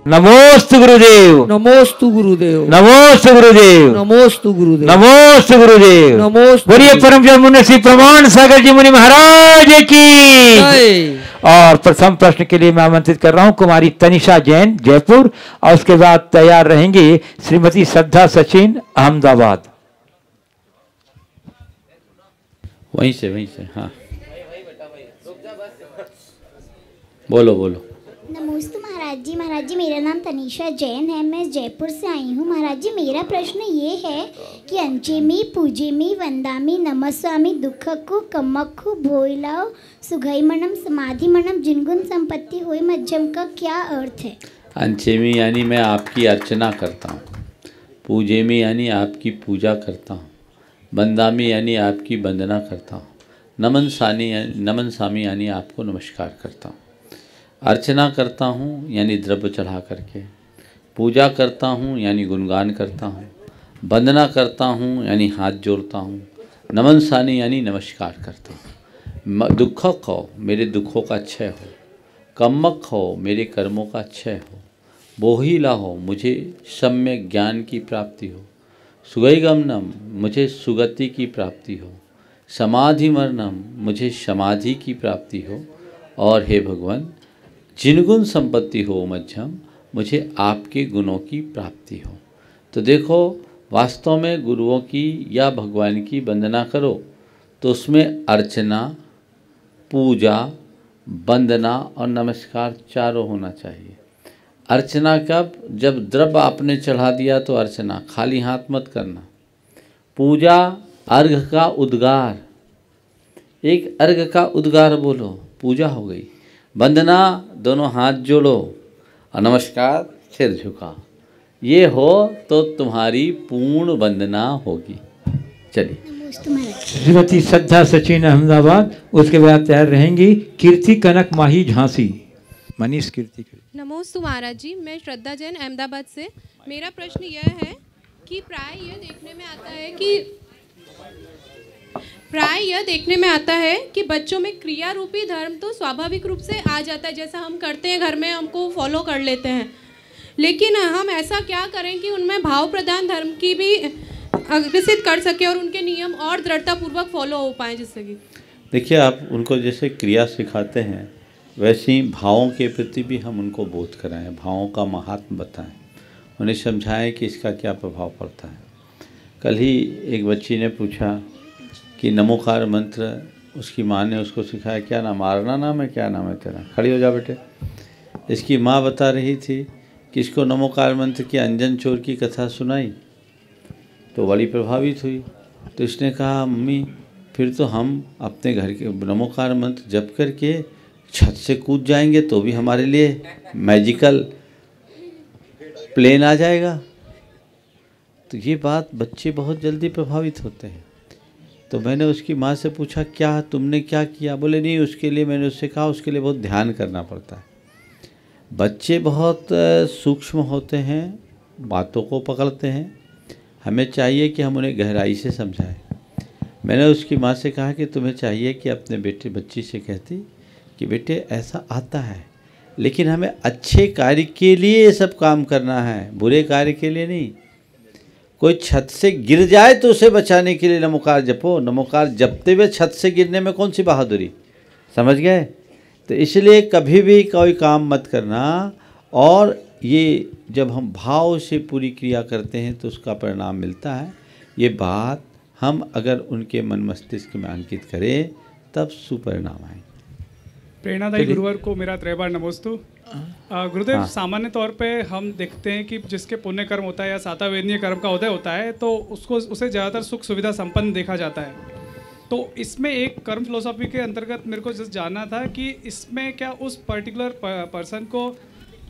नमोस्तु गुरुदेव, नमोस्तु गुरुदेव, नमोस्तु गुरुदेव, नमोस्तु गुरुदेव, नमोस्तु गुरुदेव। नमोस्तु। बोलिए परम पूज्य मुनि श्री प्रमाण सागर जी मुनि महाराज की। और प्रथम प्रश्न के लिए मैं आमंत्रित कर रहा हूं कुमारी तनिषा जैन जयपुर, और उसके बाद तैयार रहेंगी श्रीमती श्रद्धा सचिन अहमदाबाद। वहीं से हाँ, बोलो बोलो। नमस्ते महाराज जी मेरा नाम तनिषा जैन है, मैं जयपुर से आई हूँ। महाराज जी मेरा प्रश्न ये है कि अंचेमी पूजेमी वंदामी नमस्वामी दुखक्कु कम्मक्कु भोइलाओ सुघईमणम समाधिमणम जिनगुण संपत्ति होई मध्यम का क्या अर्थ है? अंचेमी यानी मैं आपकी अर्चना करता हूँ, पूजेमी यानी आपकी पूजा करता हूँ, वंदामी यानी आपकी वंदना करता हूँ, नमन सामी यानी आपको नमस्कार करता हूँ। अर्चना करता हूँ यानी द्रव्य चढ़ा करके, पूजा करता हूँ यानी गुणगान करता हूँ, वंदना करता हूँ यानी हाथ जोड़ता हूँ, नमन सानी यानी नमस्कार करता हूँ। दुखक हो मेरे दुखों का क्षय हो, कम्मक हो मेरे कर्मों का क्षय हो, बोहिला हो मुझे सम्यक ज्ञान की प्राप्ति हो, सुगईगमनम मुझे सुगति की प्राप्ति हो, समाधि मरणम मुझे समाधि की प्राप्ति हो, और हे भगवान जिनगुण संपत्ति हो मध्यम मुझे आपके गुणों की प्राप्ति हो। तो देखो वास्तव में गुरुओं की या भगवान की वंदना करो तो उसमें अर्चना, पूजा, वंदना और नमस्कार चारों होना चाहिए। अर्चना कब? जब द्रव्य आपने चढ़ा दिया तो अर्चना, खाली हाथ मत करना। पूजा अर्घ का उद्गार, एक अर्घ का उद्गार बोलो, पूजा हो गई। वंदना दोनों हाथ जोड़ो, और नमस्कार सिर झुका, ये हो तो तुम्हारी पूर्ण वंदना होगी। चलिए श्रीमती श्रद्धा सचिन अहमदाबाद, उसके बाद तैयार रहेंगी कीर्ति कनक माही झांसी। मनीष कीर्ति। नमोस्तु महाराज जी, मैं श्रद्धा जैन अहमदाबाद से। मेरा प्रश्न यह है कि प्राय यह देखने में आता है कि बच्चों में क्रिया रूपी धर्म तो स्वाभाविक रूप से आ जाता है, जैसा हम करते हैं घर में हमको फॉलो कर लेते हैं, लेकिन हम ऐसा क्या करें कि उनमें भाव प्रधान धर्म की भी विकसित कर सके और उनके नियम और दृढ़तापूर्वक फॉलो हो पाए। जिससे कि देखिए आप उनको जैसे क्रिया सिखाते हैं वैसे ही भावों के प्रति भी हम उनको बोध कराएं, भावों का महात्म बताएं, उन्हें समझाएं कि इसका क्या प्रभाव पड़ता है। कल ही एक बच्ची ने पूछा कि नमोकार मंत्र उसकी माँ ने उसको सिखाया, क्या नाम, आरना नाम है, क्या नाम है तेरा, खड़ी हो जा बेटे। इसकी माँ बता रही थी कि इसको नमोकार मंत्र की अंजन चोर की कथा सुनाई तो बड़ी प्रभावित हुई। तो इसने कहा मम्मी फिर तो हम अपने घर के नमोकार मंत्र जप करके छत से कूद जाएंगे तो भी हमारे लिए मैजिकल प्लेन आ जाएगा। तो ये बात बच्चे बहुत जल्दी प्रभावित होते हैं। तो मैंने उसकी माँ से पूछा क्या तुमने क्या किया? बोले नहीं, उसके लिए मैंने उससे कहा उसके लिए बहुत ध्यान करना पड़ता है। बच्चे बहुत सूक्ष्म होते हैं, बातों को पकड़ते हैं, हमें चाहिए कि हम उन्हें गहराई से समझाएं। मैंने उसकी माँ से कहा कि तुम्हें चाहिए कि अपने बच्ची से कहती कि बेटे ऐसा आता है, लेकिन हमें अच्छे कार्य के लिए ये सब काम करना है, बुरे कार्य के लिए नहीं। कोई छत से गिर जाए तो उसे बचाने के लिए नमोकार जपो, नमोकार जपते हुए छत से गिरने में कौन सी बहादुरी, समझ गए? तो इसलिए कभी भी कोई काम मत करना। और ये जब हम भाव से पूरी क्रिया करते हैं तो उसका परिणाम मिलता है। ये बात हम अगर उनके मन मस्तिष्क में अंकित करें तब सुपरिणाम आए। प्रेरणादायी गुरुवर को मेरा त्रैबार नमोस्तु। गुरुदेव, सामान्य तौर पे हम देखते हैं कि जिसके पुण्य कर्म होता है या सातावेदनीय कर्म का उदय होता है तो उसे ज़्यादातर सुख सुविधा संपन्न देखा जाता है। तो इसमें एक कर्म फिलोसॉफी के अंतर्गत मेरे को जस्ट जानना था कि इसमें क्या उस पर्टिकुलर पर्सन को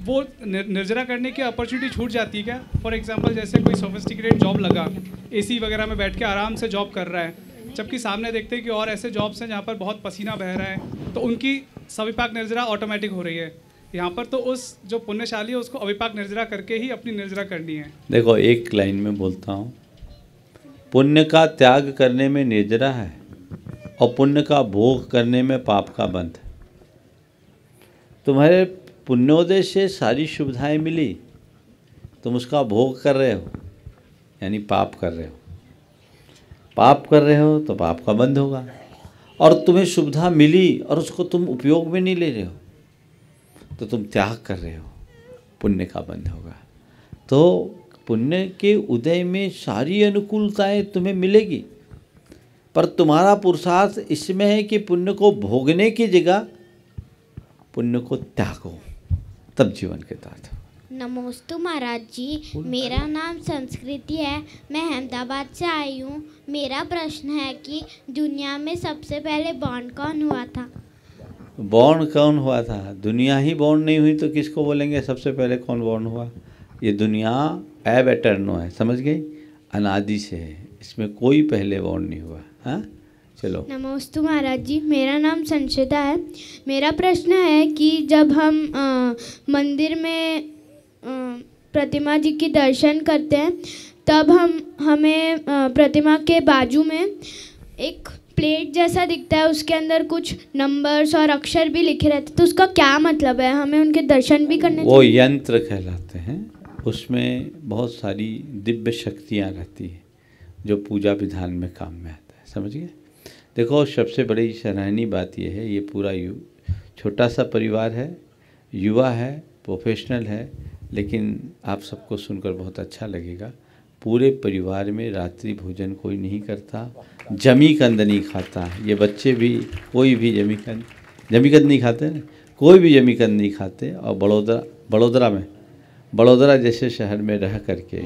वो निर्जरा करने की अपॉर्चुनिटी छूट जाती है क्या? फॉर एग्जांपल जैसे कोई सोफिस्टिकेटेड जॉब लगा, एसी वगैरह में बैठ के आराम से जॉब कर रहा है, जबकि सामने देखते हैं कि और ऐसे जॉब्स हैं जहाँ पर बहुत पसीना बह रहा है, तो उनकी सविपाक निर्जरा ऑटोमेटिक हो रही है। यहाँ पर तो उस जो पुण्यशाली है उसको अविपाक निर्जरा करके ही अपनी निर्जरा करनी है। देखो एक लाइन में बोलता हूँ, पुण्य का त्याग करने में निर्जरा है और पुण्य का भोग करने में पाप का बंध है। तुम्हारे पुण्योदय से सारी सुविधाएं मिली, तुम उसका भोग कर रहे हो यानी पाप कर रहे हो। पाप कर रहे हो तो पाप का बंध होगा, और तुम्हें सुविधा मिली और उसको तुम उपयोग में नहीं ले रहे हो तो तुम त्याग कर रहे हो, पुण्य का बंध होगा। तो पुण्य के उदय में सारी अनुकूलताएं तुम्हें मिलेगी, पर तुम्हारा पुरुषार्थ इसमें है कि पुण्य को भोगने की जगह पुण्य को त्यागो, तब जीवन के साथ। नमोस्तु महाराज जी, मेरा नाम संस्कृति है, मैं अहमदाबाद से आई हूँ। मेरा प्रश्न है कि दुनिया में सबसे पहले बॉर्न कौन हुआ था? बॉर्न कौन हुआ था? दुनिया ही बॉर्न नहीं हुई तो किसको बोलेंगे सबसे पहले कौन बॉर्न हुआ? ये दुनिया एब एटर्नो है, समझ गई, अनादि से है, इसमें कोई पहले बॉर्न नहीं हुआ। हाँ चलो। नमोस्तु महाराज जी, मेरा नाम संशिता है। मेरा प्रश्न है कि जब हम मंदिर में प्रतिमा जी की दर्शन करते हैं तब हमें प्रतिमा के बाजू में एक प्लेट जैसा दिखता है, उसके अंदर कुछ नंबर्स और अक्षर भी लिखे रहते हैं, तो उसका क्या मतलब है? हमें उनके दर्शन भी करने वो यंत्र कहलाते हैं, उसमें बहुत सारी दिव्य शक्तियाँ रहती हैं जो पूजा विधान में काम में आता है, समझ गए। देखो सबसे बड़ी सराहनीय बात यह है, ये पूरा छोटा सा परिवार है, युवा है, प्रोफेशनल है, लेकिन आप सबको सुनकर बहुत अच्छा लगेगा। पूरे परिवार में रात्रि भोजन कोई नहीं करता, जमी कंद नहीं खाता। ये बच्चे भी कोई भी जमी कंद नहीं खाते ना, कोई भी जमी कंद नहीं खाते। और बड़ौदा जैसे शहर में रह करके,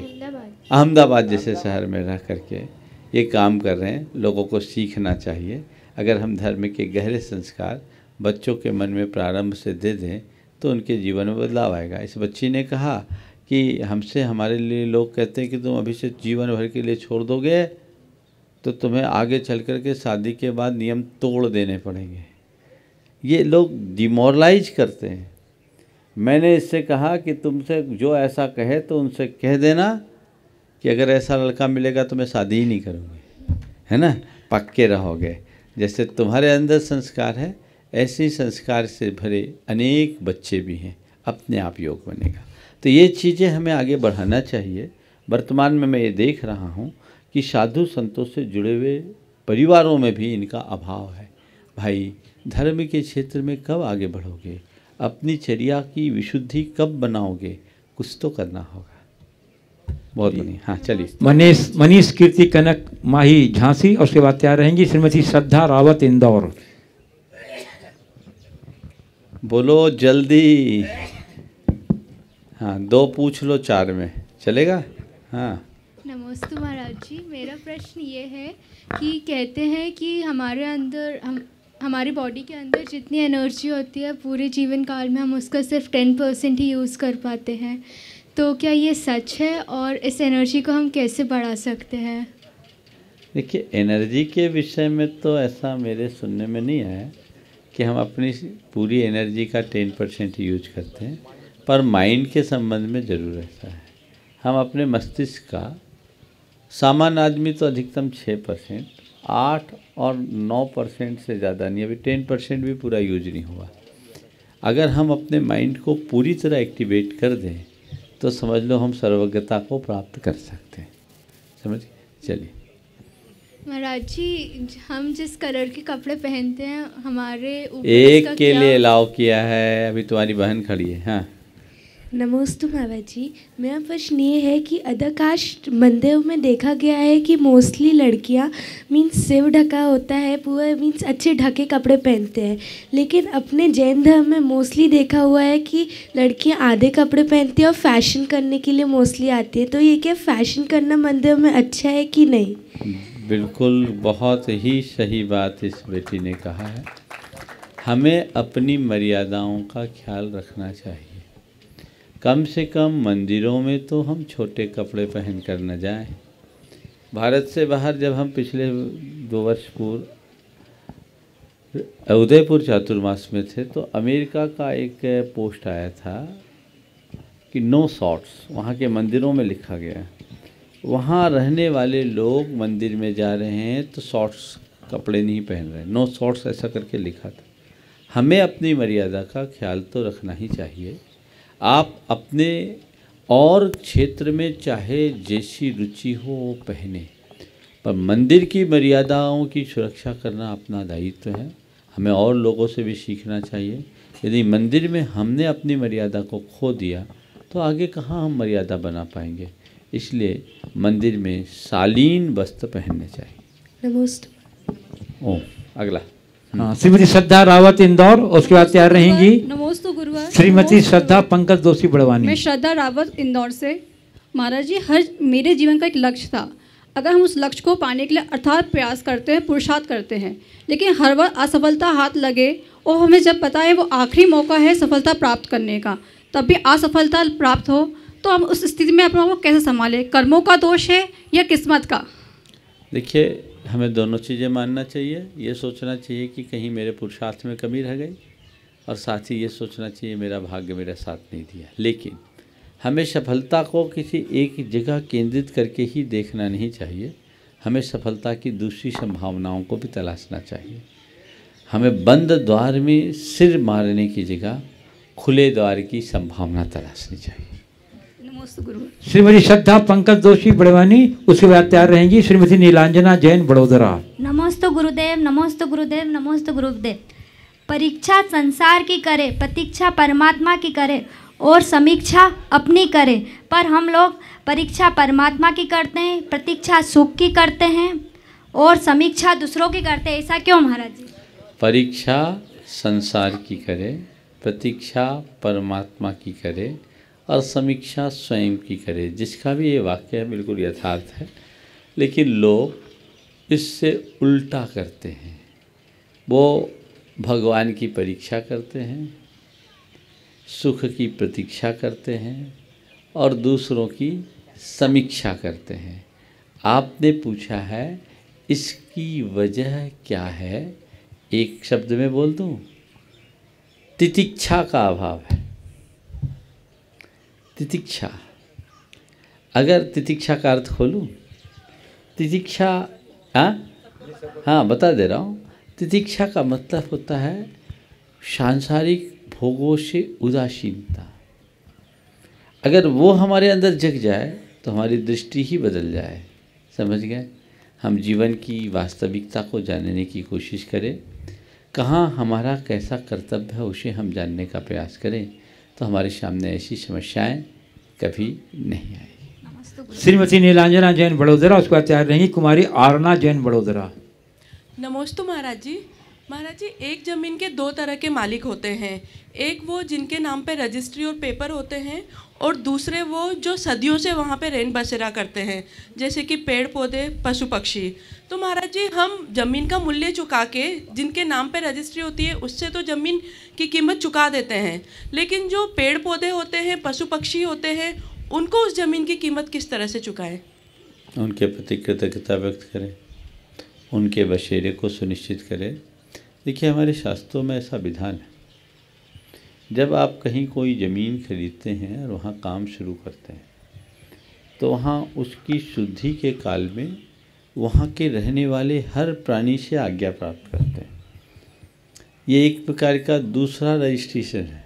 अहमदाबाद जैसे शहर में रह करके ये काम कर रहे हैं। लोगों को सीखना चाहिए। अगर हम धर्म के गहरे संस्कार बच्चों के मन में प्रारंभ से दे दें तो उनके जीवन में बदलाव आएगा। इस बच्ची ने कहा कि हमारे लिए लोग कहते हैं कि तुम अभी से जीवन भर के लिए छोड़ दोगे तो तुम्हें आगे चल कर के शादी के बाद नियम तोड़ देने पड़ेंगे। ये लोग डिमोरलाइज करते हैं। मैंने इससे कहा कि तुमसे जो ऐसा कहे तो उनसे कह देना कि अगर ऐसा लड़का मिलेगा तो मैं शादी ही नहीं करूँगी, है ना, पक्के रहोगे। जैसे तुम्हारे अंदर संस्कार है ऐसे ही संस्कार से भरे अनेक बच्चे भी हैं, अपने आप योग बनेगा। तो ये चीज़ें हमें आगे बढ़ाना चाहिए। वर्तमान में मैं ये देख रहा हूँ कि साधु संतों से जुड़े हुए परिवारों में भी इनका अभाव है। भाई धर्म के क्षेत्र में कब आगे बढ़ोगे? अपनी चर्या की विशुद्धि कब बनाओगे? कुछ तो करना होगा। बहुत बढ़िया। हाँ चलिए। मनीष कीर्ति कनक माही झांसी, और उसके बाद तैयार रहेंगी श्रीमती श्रद्धा रावत इंदौर। बोलो जल्दी। हाँ 2 पूछ लो 4 में चलेगा। हाँ नमस्ते महाराज जी, मेरा प्रश्न ये है कि कहते हैं कि हमारे अंदर हमारी बॉडी के अंदर जितनी एनर्जी होती है पूरे जीवन काल में हम उसका सिर्फ 10% ही यूज़ कर पाते हैं, तो क्या ये सच है और इस एनर्जी को हम कैसे बढ़ा सकते हैं? देखिए एनर्जी के विषय में तो ऐसा मेरे सुनने में नहीं आया कि हम अपनी पूरी एनर्जी का 10% यूज करते हैं, पर माइंड के संबंध में ज़रूर ऐसा है। हम अपने मस्तिष्क का, सामान्य आदमी तो अधिकतम 6%, 8 और 9% से ज़्यादा नहीं, अभी 10% भी पूरा यूज नहीं हुआ। अगर हम अपने माइंड को पूरी तरह एक्टिवेट कर दें तो समझ लो हम सर्वज्ञता को प्राप्त कर सकते हैं। समझ चलिए। महाराज जी, हम जिस कलर के कपड़े पहनते हैं हमारे ऊपर एक के लिए अलाउ किया है, अभी तुम्हारी बहन खड़ी है। हाँ नमस्ते महाराज जी, मेरा प्रश्न ये है कि अदरकास्ट मंदिरों में देखा गया है कि मोस्टली लड़कियां मीन्स सिर ढका होता है पूरा, मीन्स अच्छे ढके कपड़े पहनते हैं, लेकिन अपने जैन धर्म में मोस्टली देखा हुआ है कि लड़कियां आधे कपड़े पहनती हैं और फैशन करने के लिए मोस्टली आती है। तो ये क्या फैशन करना मंदिर में अच्छा है कि नहीं? बिल्कुल, बहुत ही सही बात इस बेटी ने कहा है। हमें अपनी मर्यादाओं का ख्याल रखना चाहिए। कम से कम मंदिरों में तो हम छोटे कपड़े पहन कर न जाएं। भारत से बाहर जब हम पिछले 2 वर्ष पूर्व उदयपुर चातुर्मास में थे तो अमेरिका का एक पोस्ट आया था कि नो शॉर्ट्स, वहाँ के मंदिरों में लिखा गया। वहाँ रहने वाले लोग मंदिर में जा रहे हैं तो शॉर्ट्स कपड़े नहीं पहन रहे, नो शॉर्ट्स ऐसा करके लिखा था। हमें अपनी मर्यादा का ख्याल तो रखना ही चाहिए। आप अपने और क्षेत्र में चाहे जैसी रुचि हो वो पहने, पर मंदिर की मर्यादाओं की सुरक्षा करना अपना दायित्व है। हमें और लोगों से भी सीखना चाहिए। यदि मंदिर में हमने अपनी मर्यादा को खो दिया तो आगे कहाँ हम मर्यादा बना पाएंगे। इसलिए मंदिर में शालीन वस्त्र पहनने चाहिए। नमस्ते। ओ अगला। हाँ, श्रीमती श्रद्धा रावत इंदौर, उसके बाद तैयार रहेंगी नमोस्तु गुरुवर। श्रीमती श्रद्धा पंकज दोषी बड़वानी। मैं श्रद्धा रावत इंदौर से। महाराज जी, हर मेरे जीवन का एक लक्ष्य था। अगर हम उस लक्ष्य को पाने के लिए अर्थात प्रयास करते हैं, पुरुषार्थ करते हैं, लेकिन हर बार असफलता हाथ लगे और हमें जब पता है वो आखिरी मौका है सफलता प्राप्त करने का, तब भी असफलता प्राप्त हो तो हम उस स्थिति में अपने आप को कैसे संभालें? कर्मों का दोष है या किस्मत का? देखिए, हमें दोनों चीज़ें मानना चाहिए। ये सोचना चाहिए कि कहीं मेरे पुरुषार्थ में कमी रह गई, और साथ ही ये सोचना चाहिए मेरा भाग्य मेरा साथ नहीं दिया। लेकिन हमें सफलता को किसी एक जगह केंद्रित करके ही देखना नहीं चाहिए। हमें सफलता की दूसरी संभावनाओं को भी तलाशना चाहिए। हमें बंद द्वार में सिर मारने की जगह खुले द्वार की संभावना तलाशनी चाहिए। नमस्ते गुरु। श्रीमती श्रद्धा पंकज दोषी बड़वानी, उसके बाद तैयार रहेंगी श्रीमती नीलांजना जैन बड़ोदरा। नमस्ते गुरुदेव, नमस्ते गुरुदेव, नमस्ते गुरुदेव। परीक्षा संसार की करे, प्रतीक्षा परमात्मा की करे और समीक्षा अपनी करे, पर हम लोग परीक्षा परमात्मा की करते हैं, प्रतीक्षा सुख की करते हैं और समीक्षा दूसरों की करते हैं। ऐसा क्यों महाराज जी? परीक्षा संसार की करे, प्रतीक्षा परमात्मा की करे और समीक्षा स्वयं की करे। जिसका भी ये वाक्य है बिल्कुल यथार्थ है, लेकिन लोग इससे उल्टा करते हैं। वो भगवान की परीक्षा करते हैं, सुख की प्रतीक्षा करते हैं और दूसरों की समीक्षा करते हैं। आपने पूछा है इसकी वजह क्या है? एक शब्द में बोल दूं, तितिक्षा का अभाव है। तितिक्षा, अगर तितिक्षा का अर्थ खोलूं, तितिक्षा हाँ बता दे रहा हूँ। तितिक्षा का मतलब होता है सांसारिक भोगों से उदासीनता। अगर वो हमारे अंदर जग जाए तो हमारी दृष्टि ही बदल जाए। समझ गए? हम जीवन की वास्तविकता को जानने की कोशिश करें, कहाँ हमारा कैसा कर्तव्य है उसे हम जानने का प्रयास करें, तो हमारे सामने ऐसी समस्याएं कभी नहीं आएगी। श्रीमती नीलांजना जैन बड़ोदरा, उसके बाद तैयार रहेंगी कुमारी आरना जैन बड़ोदरा। नमस्ते महाराज जी। महाराज जी, एक ज़मीन के दो तरह के मालिक होते हैं। एक वो जिनके नाम पे रजिस्ट्री और पेपर होते हैं, और दूसरे वो जो सदियों से वहाँ पे रैन बसेरा करते हैं, जैसे कि पेड़ पौधे, पशु पक्षी। तो महाराज जी, हम ज़मीन का मूल्य चुका के जिनके नाम पे रजिस्ट्री होती है उससे तो ज़मीन की कीमत चुका देते हैं, लेकिन जो पेड़ पौधे होते हैं, पशु पक्षी होते हैं, उनको उस ज़मीन की कीमत किस तरह से चुकाएं? उनके प्रति कृतज्ञता व्यक्त करें, उनके बसेरे को सुनिश्चित करें। देखिए, हमारे शास्त्रों में ऐसा विधान है, जब आप कहीं कोई ज़मीन खरीदते हैं और वहाँ काम शुरू करते हैं तो वहाँ उसकी शुद्धि के काल में वहाँ के रहने वाले हर प्राणी से आज्ञा प्राप्त करते हैं। ये एक प्रकार का दूसरा रजिस्ट्रेशन है।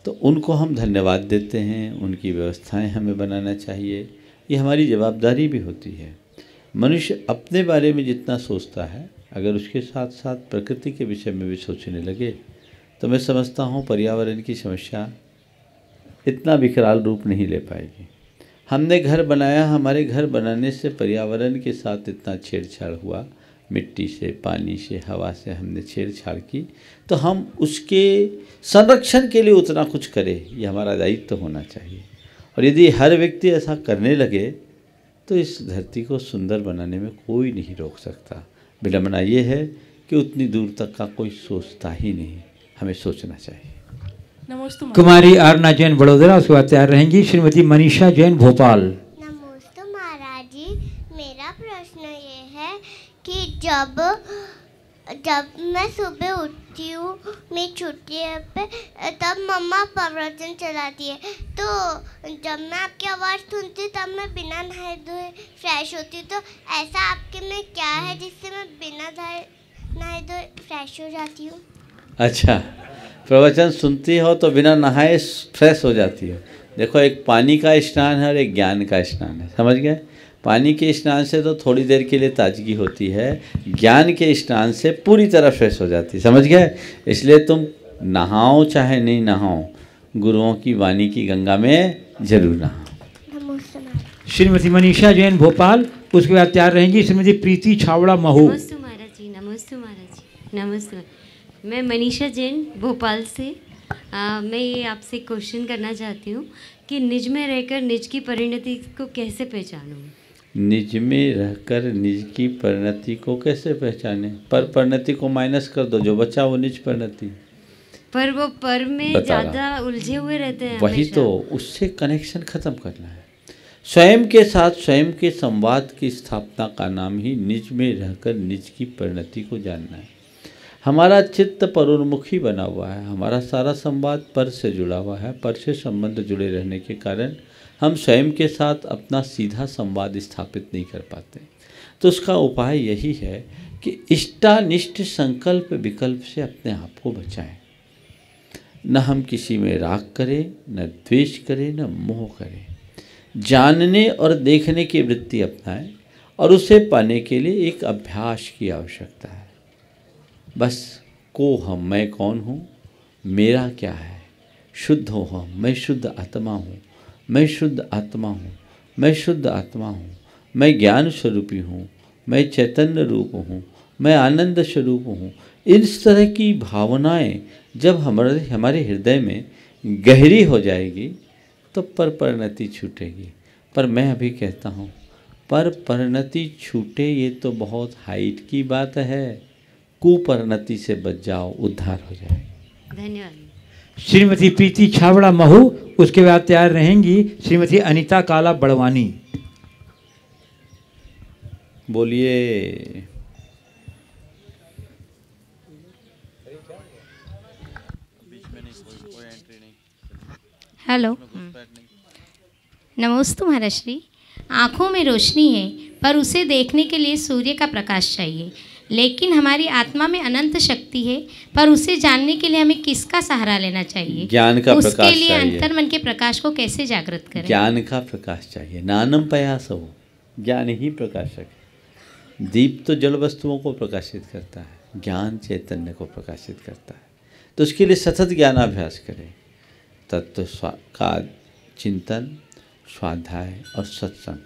तो उनको हम धन्यवाद देते हैं, उनकी व्यवस्थाएं हमें बनाना चाहिए, ये हमारी जवाबदारी भी होती है। मनुष्य अपने बारे में जितना सोचता है, अगर उसके साथ साथ प्रकृति के विषय में भी सोचने लगे तो मैं समझता हूँ पर्यावरण की समस्या इतना विकराल रूप नहीं ले पाएगी। हमने घर बनाया, हमारे घर बनाने से पर्यावरण के साथ इतना छेड़छाड़ हुआ, मिट्टी से, पानी से, हवा से हमने छेड़छाड़ की, तो हम उसके संरक्षण के लिए उतना कुछ करें, ये हमारा दायित्व होना चाहिए। और यदि हर व्यक्ति ऐसा करने लगे तो इस धरती को सुंदर बनाने में कोई नहीं रोक सकता। विडंबना ये है कि उतनी दूर तक का कोई सोचता ही नहीं, हमें सोचना चाहिए। नमस्ते कुमारी आरना जैन बड़ोदरा, उसके बाद तैयार रहेंगी श्रीमती मनीषा जैन भोपाल। नमस्ते महाराज जी। मेरा प्रश्न ये है कि जब मैं सुबह उठती हूँ, मेरी छुट्टी पे, तब मम्मा प्रवचन चलाती है, तो जब मैं आपकी आवाज़ सुनती तब मैं बिना नहाए धोए फ्रेश होती हूँ। तो ऐसा आपके में क्या है जिससे मैं बिना नहाए धोए फ्रेश हो जाती हूँ? अच्छा, प्रवचन सुनती हो तो बिना नहाए फ्रेश हो जाती हो। देखो, एक पानी का स्नान है और एक ज्ञान का स्नान है, समझ गए? पानी के स्नान से तो थोड़ी देर के लिए ताजगी होती है, ज्ञान के स्नान से पूरी तरह फ्रेश हो जाती है, समझ गए? इसलिए तुम नहाओ चाहे नहीं नहाओ, गुरुओं की वाणी की गंगा में जरूर नहाओ। श्रीमती मनीषा जैन भोपाल, उसके बाद तैयार रहेंगी श्रीमती प्रीति छावड़ा महू। नमस्ते महाराज जी, नमस्ते महाराज जी, नमस्ते। मैं मनीषा जैन भोपाल से मैं आपसे क्वेश्चन करना चाहती हूँ कि निज में रहकर निज की परिणति को कैसे पहचानूँ? निज में रहकर निज की परिणति को कैसे पहचाने? पर परिणति को माइनस कर दो, जो बचा वो निज परिणति। पर वो पर में ज़्यादा उलझे हुए रहते हैं। वही तो, उससे कनेक्शन खत्म करना है। स्वयं के साथ स्वयं के संवाद की स्थापना का नाम ही निज में रहकर निज की परिणति को जानना है। हमारा चित्त परोन्मुखी बना हुआ है, हमारा सारा संवाद पर से जुड़ा हुआ है। पर से संबंध जुड़े रहने के कारण हम स्वयं के साथ अपना सीधा संवाद स्थापित नहीं कर पाते। तो उसका उपाय यही है कि इष्टानिष्ट संकल्प विकल्प से अपने आप को बचाएं। न हम किसी में राग करें, न द्वेष करें, न मोह करें। जानने और देखने की वृत्ति अपनाएं और उसे पाने के लिए एक अभ्यास की आवश्यकता है। बस को हम, मैं कौन हूँ, मेरा क्या है, शुद्ध हो हम, मैं शुद्ध आत्मा हूँ, मैं शुद्ध आत्मा हूँ, मैं शुद्ध आत्मा हूँ, मैं ज्ञान स्वरूपी हूँ, मैं चैतन्य रूप हूँ, मैं आनंद स्वरूप हूँ। इस तरह की भावनाएं जब हमारे हृदय में गहरी हो जाएगी तो पर परिणति छूटेगी। पर मैं अभी कहता हूँ, पर परिणति छूटे ये तो बहुत हाइट की बात है। कुपरिणति से बच जाओ, उद्धार हो जाएगा। धन्यवाद। श्रीमती प्रीति छावड़ा महू, उसके बाद तैयार रहेंगी श्रीमती अनीता काला बड़वानी। बोलिए। हेलो, नमस्ते महाराज श्री। आँखों में रोशनी है पर उसे देखने के लिए सूर्य का प्रकाश चाहिए, लेकिन हमारी आत्मा में अनंत शक्ति है पर उसे जानने के लिए हमें किसका सहारा लेना चाहिए? ज्ञान का प्रकाश चाहिए। उसके लिए अंतर्मन के प्रकाश को कैसे जागृत करें? ज्ञान का प्रकाश चाहिए। नानम प्रयास हो, ज्ञान ही प्रकाशक है। दीप तो जड़ वस्तुओं को प्रकाशित करता है, ज्ञान चैतन्य को प्रकाशित करता है। तो उसके लिए सतत ज्ञानाभ्यास करें। तत्व का चिंतन, स्वाध्याय और सत्संग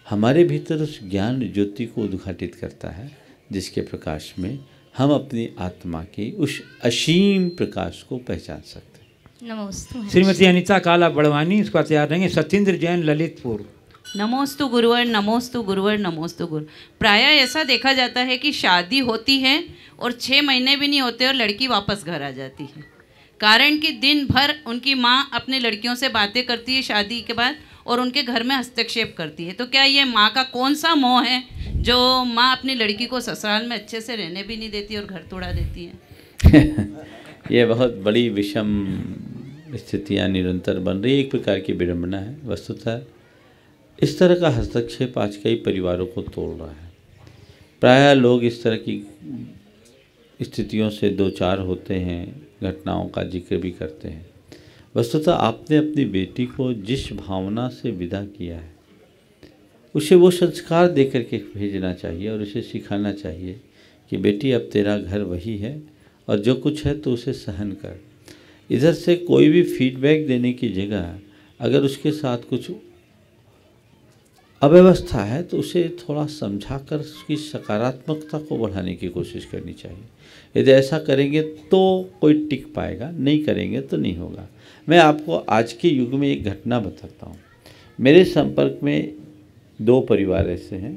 हमारे भीतर उस ज्ञान ज्योति को उद्घाटित करता है, जिसके प्रकाश में हम अपनी आत्मा के उस असीम प्रकाश को पहचान सकते हैं। नमस्ते। श्रीमती अनीता काला बड़वानी, इसका तैयार रहेंगे सत्येंद्र जैन ललितपुर। नमोस्तु गुरुवर, नमोस्तु गुरुवर, नमोस्तु गुरु। प्रायः ऐसा देखा जाता है कि शादी होती है और 6 महीने भी नहीं होते और लड़की वापस घर आ जाती है। कारण कि दिन भर उनकी माँ अपने लड़कियों से बातें करती है शादी के बाद और उनके घर में हस्तक्षेप करती है। तो क्या ये माँ का कौन सा मोह है जो माँ अपनी लड़की को ससुराल में अच्छे से रहने भी नहीं देती और घर तोड़ा देती है? ये बहुत बड़ी विषम स्थितियाँ निरंतर बन रही, एक प्रकार की विडंबना है। वस्तुतः इस तरह का हस्तक्षेप आज कई परिवारों को तोड़ रहा है। प्रायः लोग इस तरह की स्थितियों से दो चार होते हैं, घटनाओं का जिक्र भी करते हैं। वस्तुतः आपने अपनी बेटी को जिस भावना से विदा किया है, उसे वो संस्कार दे करके भेजना चाहिए और उसे सिखाना चाहिए कि बेटी अब तेरा घर वही है और जो कुछ है तो उसे सहन कर। इधर से कोई भी फीडबैक देने की जगह अगर उसके साथ कुछ अव्यवस्था है तो उसे थोड़ा समझाकर उसकी सकारात्मकता को बढ़ाने की कोशिश करनी चाहिए। यदि ऐसा करेंगे तो कोई टिक पाएगा, नहीं करेंगे तो नहीं होगा। मैं आपको आज के युग में एक घटना बताता हूँ। मेरे संपर्क में 2 परिवार ऐसे हैं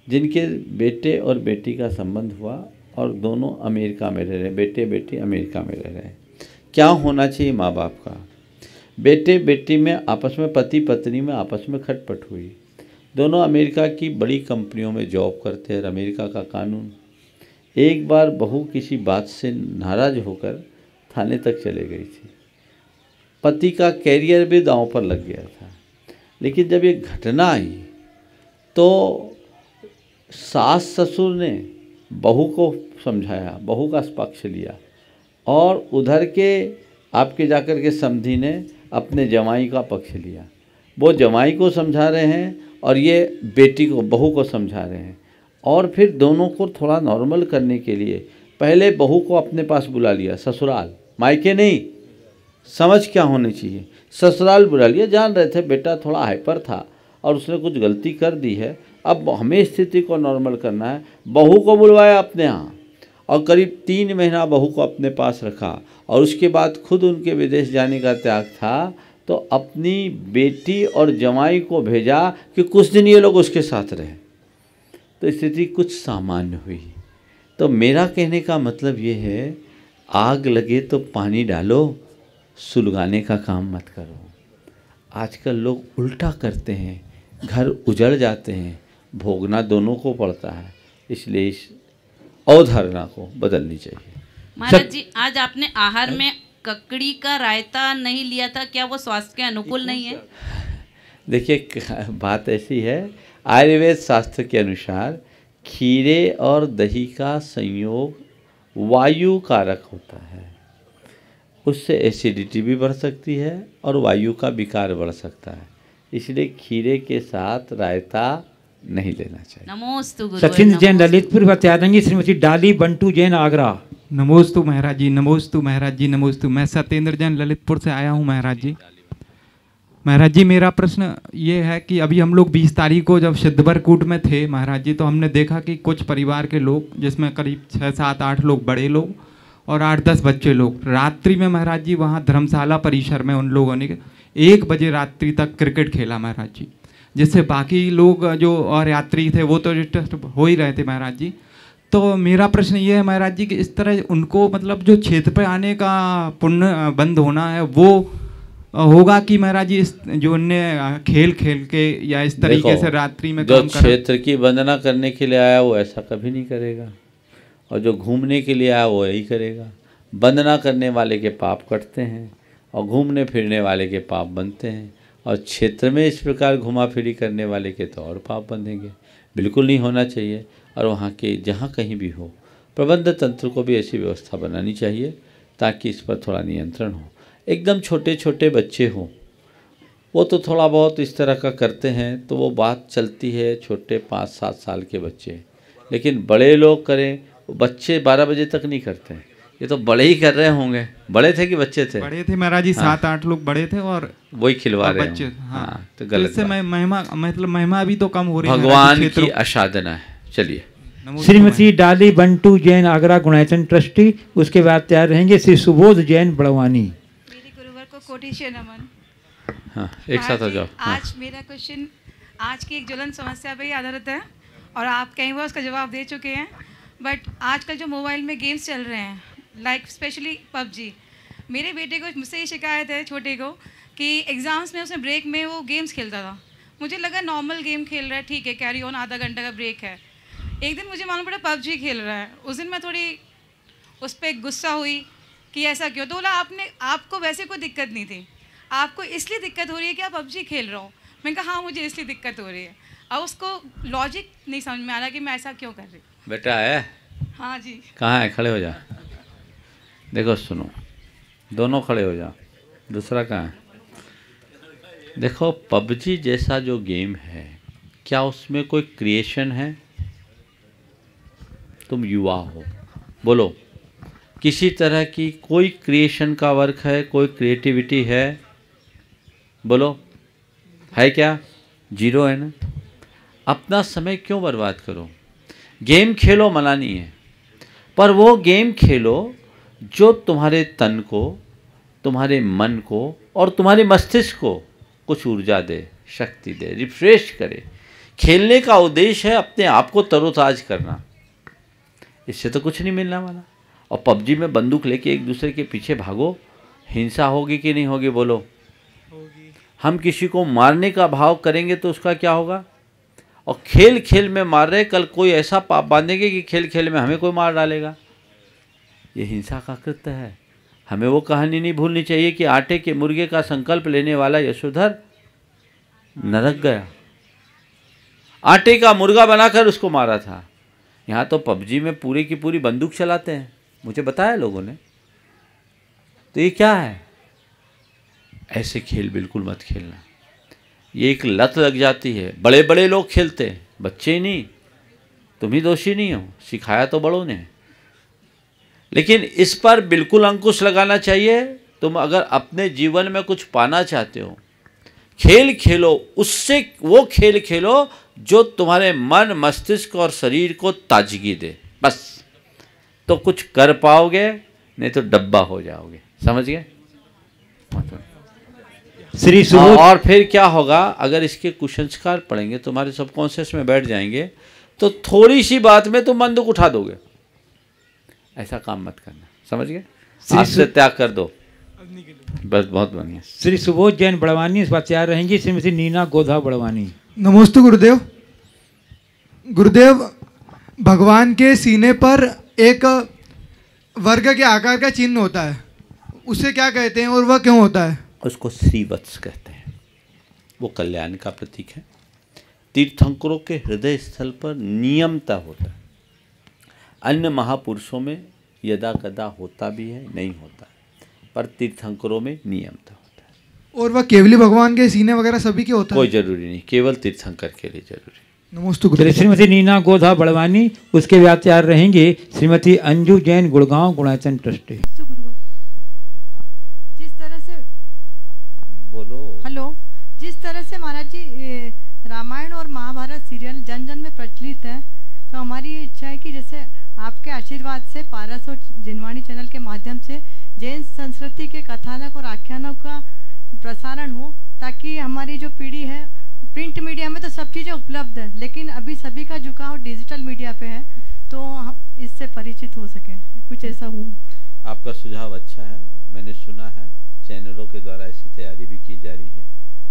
जिनके बेटे और बेटी का संबंध हुआ और दोनों अमेरिका में रह रहे हैं। बेटे बेटी अमेरिका में रह रहे हैं। क्या होना चाहिए माँ बाप का? बेटे बेटी में आपस में, पति पत्नी में आपस में खटपट हुई। दोनों अमेरिका की बड़ी कंपनियों में जॉब करते हैं और अमेरिका का कानून। एक बार बहू किसी बात से नाराज़ होकर थाने तक चले गई थी। पति का कैरियर भी दांव पर लग गया था। लेकिन जब ये घटना आई तो सास ससुर ने बहू को समझाया, बहू का पक्ष लिया और उधर के आपके जाकर के समधी ने अपने जमाई का पक्ष लिया। वो जमाई को समझा रहे हैं और ये बेटी को, बहू को समझा रहे हैं। और फिर दोनों को थोड़ा नॉर्मल करने के लिए पहले बहू को अपने पास बुला लिया, ससुराल, मायके नहीं, समझ क्या होनी चाहिए, ससुराल बुला लिया। जान रहे थे बेटा थोड़ा हाइपर था और उसने कुछ गलती कर दी है, अब हमें स्थिति को नॉर्मल करना है। बहू को बुलवाया अपने यहाँ और करीब 3 महीना बहू को अपने पास रखा और उसके बाद खुद उनके विदेश जाने का त्याग था, तो अपनी बेटी और जमाई को भेजा कि कुछ दिन ये लोग उसके साथ रहे, तो स्थिति कुछ सामान्य हुई। तो मेरा कहने का मतलब ये है, आग लगे तो पानी डालो, सुलगाने का काम मत करो। आजकल लोग उल्टा करते हैं, घर उजड़ जाते हैं, भोगना दोनों को पड़ता है। इसलिए इस अवधारणा को बदलनी चाहिए। महाराज जी, आज आपने आहार में ककड़ी का रायता नहीं लिया था, क्या वो स्वास्थ्य के अनुकूल नहीं है? देखिए, बात ऐसी है, आयुर्वेद शास्त्र के अनुसार खीरे और दही का संयोग वायु कारक होता है, उससे एसिडिटी भी बढ़ सकती है और वायु का विकार बढ़ सकता है। इसलिए खीरे के साथ रायता नहीं लेना चाहिए। नमोस्तु गुरु। सचिन जैन ललितपुर बता देंगे, श्रीमती डाली बंटू जैन आगरा। नमोस्तु महाराज जी, नमोस्तु महाराज जी, नमोस्तु। मैं सत्येंद्र जैन ललितपुर से आया हूँ महाराज जी। महाराज जी, मेरा प्रश्न ये है कि अभी हम लोग 20 तारीख को जब सिद्धवरकूट में थे महाराज जी, तो हमने देखा कि कुछ परिवार के लोग, जिसमें करीब 6, 7, 8 लोग बड़े लोग और 8, 10 बच्चे लोग, रात्रि में महाराज जी वहाँ धर्मशाला परिसर में उन लोगों ने 1 बजे रात्रि तक क्रिकेट खेला महाराज जी, जिससे बाकी लोग जो और यात्री थे वो तो डिस्टर्ब हो ही रहे थे महाराज जी। तो मेरा प्रश्न ये है महाराज जी कि इस तरह उनको मतलब जो क्षेत्र पे आने का पुण्य बंद होना है वो होगा कि महाराज जी इस जो उनने खेल खेल के या इस तरीके से रात्रि में जो क्षेत्र की वंदना करने के लिए आया वो ऐसा कभी नहीं करेगा, और जो घूमने के लिए आया वो यही करेगा। वंदना करने वाले के पाप कटते हैं और घूमने फिरने वाले के पाप बनते हैं, और क्षेत्र में इस प्रकार घुमा फिरी करने वाले के तो और पाप बंधेंगे। बिल्कुल नहीं होना चाहिए। और वहाँ के जहाँ कहीं भी हो, प्रबंध तंत्र को भी ऐसी व्यवस्था बनानी चाहिए ताकि इस पर थोड़ा नियंत्रण हो। एकदम छोटे छोटे बच्चे हों, वो तो थोड़ा बहुत इस तरह का करते हैं तो वो बात चलती है, छोटे 5-7 साल के बच्चे। लेकिन बड़े लोग करें, बच्चे 12 बजे तक नहीं करते हैं। ये तो बड़े ही कर रहे होंगे। बड़े थे कि बच्चे थे? बड़े थे महाराज जी, 7-8 लोग बड़े थे और वही खिलवा रहे बच्चे। हाँ, तो गलत। इससे महिमा, मतलब महिमा भी तो कम हो रही है, भगवान की आसाधना है। चलिए, श्रीमती डाली बंटू जैन आगरा गुणायतन ट्रस्टी, उसके बाद तैयार रहेंगे श्री सुबोध जैन बड़वानी। मेरे गुरुवर को कोटि से नमन। हाँ, एक साथ हो जाओ। आज मेरा क्वेश्चन आज की एक ज्वलन समस्या पे ही आधारित है और आप कई बार उसका जवाब दे चुके हैं। बट आजकल जो मोबाइल में गेम्स चल रहे हैं, लाइक स्पेशली पबजी, मेरे बेटे को मुझसे ये शिकायत है, छोटे को, कि एग्ज़ाम्स में उसने ब्रेक में वो गेम्स खेलता था। मुझे लगा नॉर्मल गेम खेल रहा है, ठीक है, कैरी ऑन, आधा घंटा का ब्रेक है। एक दिन मुझे मालूम पड़ा पबजी खेल रहा है। उस दिन मैं थोड़ी उस पर गुस्सा हुई कि ऐसा क्यों। तो बोला आपको वैसे कोई दिक्कत नहीं थी, आपको इसलिए दिक्कत हो रही है कि आप पबजी खेल रहा हो। मैंने कहा हाँ, मुझे इसलिए दिक्कत हो रही है। अब उसको लॉजिक नहीं समझ में आ रहा कि मैं ऐसा क्यों कर रही हूँ। बेटा है? हाँ जी। कहाँ है? खड़े हो जा। देखो सुनो, दोनों खड़े हो जाओ। दूसरा कहाँ है? देखो, पबजी जैसा जो गेम है, क्या उसमें कोई क्रिएशन है? तुम युवा हो, बोलो, किसी तरह की कोई क्रिएशन का वर्क है, कोई क्रिएटिविटी है? बोलो, है क्या? जीरो है ना। अपना समय क्यों बर्बाद करो? गेम खेलो, मना नहीं है, पर वो गेम खेलो जो तुम्हारे तन को, तुम्हारे मन को और तुम्हारे मस्तिष्क को कुछ ऊर्जा दे, शक्ति दे, रिफ्रेश करे। खेलने का उद्देश्य है अपने आप को तरोताज करना, इससे तो कुछ नहीं मिलने वाला। और पबजी में बंदूक लेके एक दूसरे के पीछे भागो, हिंसा होगी कि नहीं होगी? बोलो। हम किसी को मारने का भाव करेंगे तो उसका क्या होगा? और खेल खेल में मार रहे, कल कोई ऐसा पाप बांधेंगे कि खेल खेल में हमें कोई मार डालेगा। ये हिंसा का कृत्य है। हमें वो कहानी नहीं भूलनी चाहिए कि आटे के मुर्गे का संकल्प लेने वाला यशोधर नरक गया, आटे का मुर्गा बनाकर उसको मारा था। यहाँ तो पबजी में पूरी की पूरी बंदूक चलाते हैं, मुझे बताया लोगों ने। तो ये क्या है? ऐसे खेल बिल्कुल मत खेलना, ये एक लत लग जाती है। बड़े बड़े लोग खेलते हैं, बच्चे ही नहीं। तुम ही दोषी नहीं हो, सिखाया तो बड़ों ने। लेकिन इस पर बिल्कुल अंकुश लगाना चाहिए। तुम अगर अपने जीवन में कुछ पाना चाहते हो, खेल खेलो, उससे वो खेल खेलो जो तुम्हारे मन, मस्तिष्क और शरीर को ताजगी दे, बस। तो कुछ कर पाओगे, नहीं तो डब्बा हो जाओगे। समझ गए? श्री सुबोध। और फिर क्या होगा, अगर इसके कुसंस्कार पड़ेंगे, तुम्हारे सबकॉन्शियस में बैठ जाएंगे, तो थोड़ी सी बात में तुम बंदूक उठा दोगे। ऐसा काम मत करना। समझ गए? आज से त्याग कर दो, बस। बहुत बढ़िया। श्री सुबोध जैन बड़वानी इस बात तैयार रहेंगी। श्रीमती नीना गोधा बड़वानी। नमस्ते गुरुदेव। गुरुदेव, भगवान के सीने पर एक वर्ग के आकार का चिन्ह होता है, उसे क्या कहते हैं और वह क्यों होता है? उसको श्रीवत्स कहते हैं। वो कल्याण का प्रतीक है। तीर्थंकरों के हृदय स्थल पर नियमता होता है। अन्य महापुरुषों में यदा कदा होता भी है, नहीं होता है, पर तीर्थंकरों में नियमता होता है। और वह केवली भगवान के सीने वगैरह सभी के होता है? कोई जरूरी नहीं, केवल तीर्थंकर के लिए जरूरी। नमस्ते। श्रीमती नीना गोधा बड़वानी, उसके बाद तैयार रहेंगे श्रीमती अंजू जैन गुड़गांव गुणायतन ट्रस्टी। जिस तरह से बोलो। हेलो, जिस तरह से महाराज जी रामायण और महाभारत सीरियल जन जन में प्रचलित है, तो हमारी ये इच्छा है कि जैसे आपके आशीर्वाद से पारस और जिनवाणी चैनल के माध्यम से जैन संस्कृति के कथानक और आख्यानों का प्रसारण हो, ताकि हमारी जो पीढ़ी है, प्रिंट मीडिया में तो सब चीज़ें उपलब्ध है, लेकिन अभी सभी का झुकाव डिजिटल मीडिया पे है, तो हम इससे परिचित हो सकें। कुछ ऐसा हो। आपका सुझाव अच्छा है, मैंने सुना है चैनलों के द्वारा ऐसी तैयारी भी की जा रही है।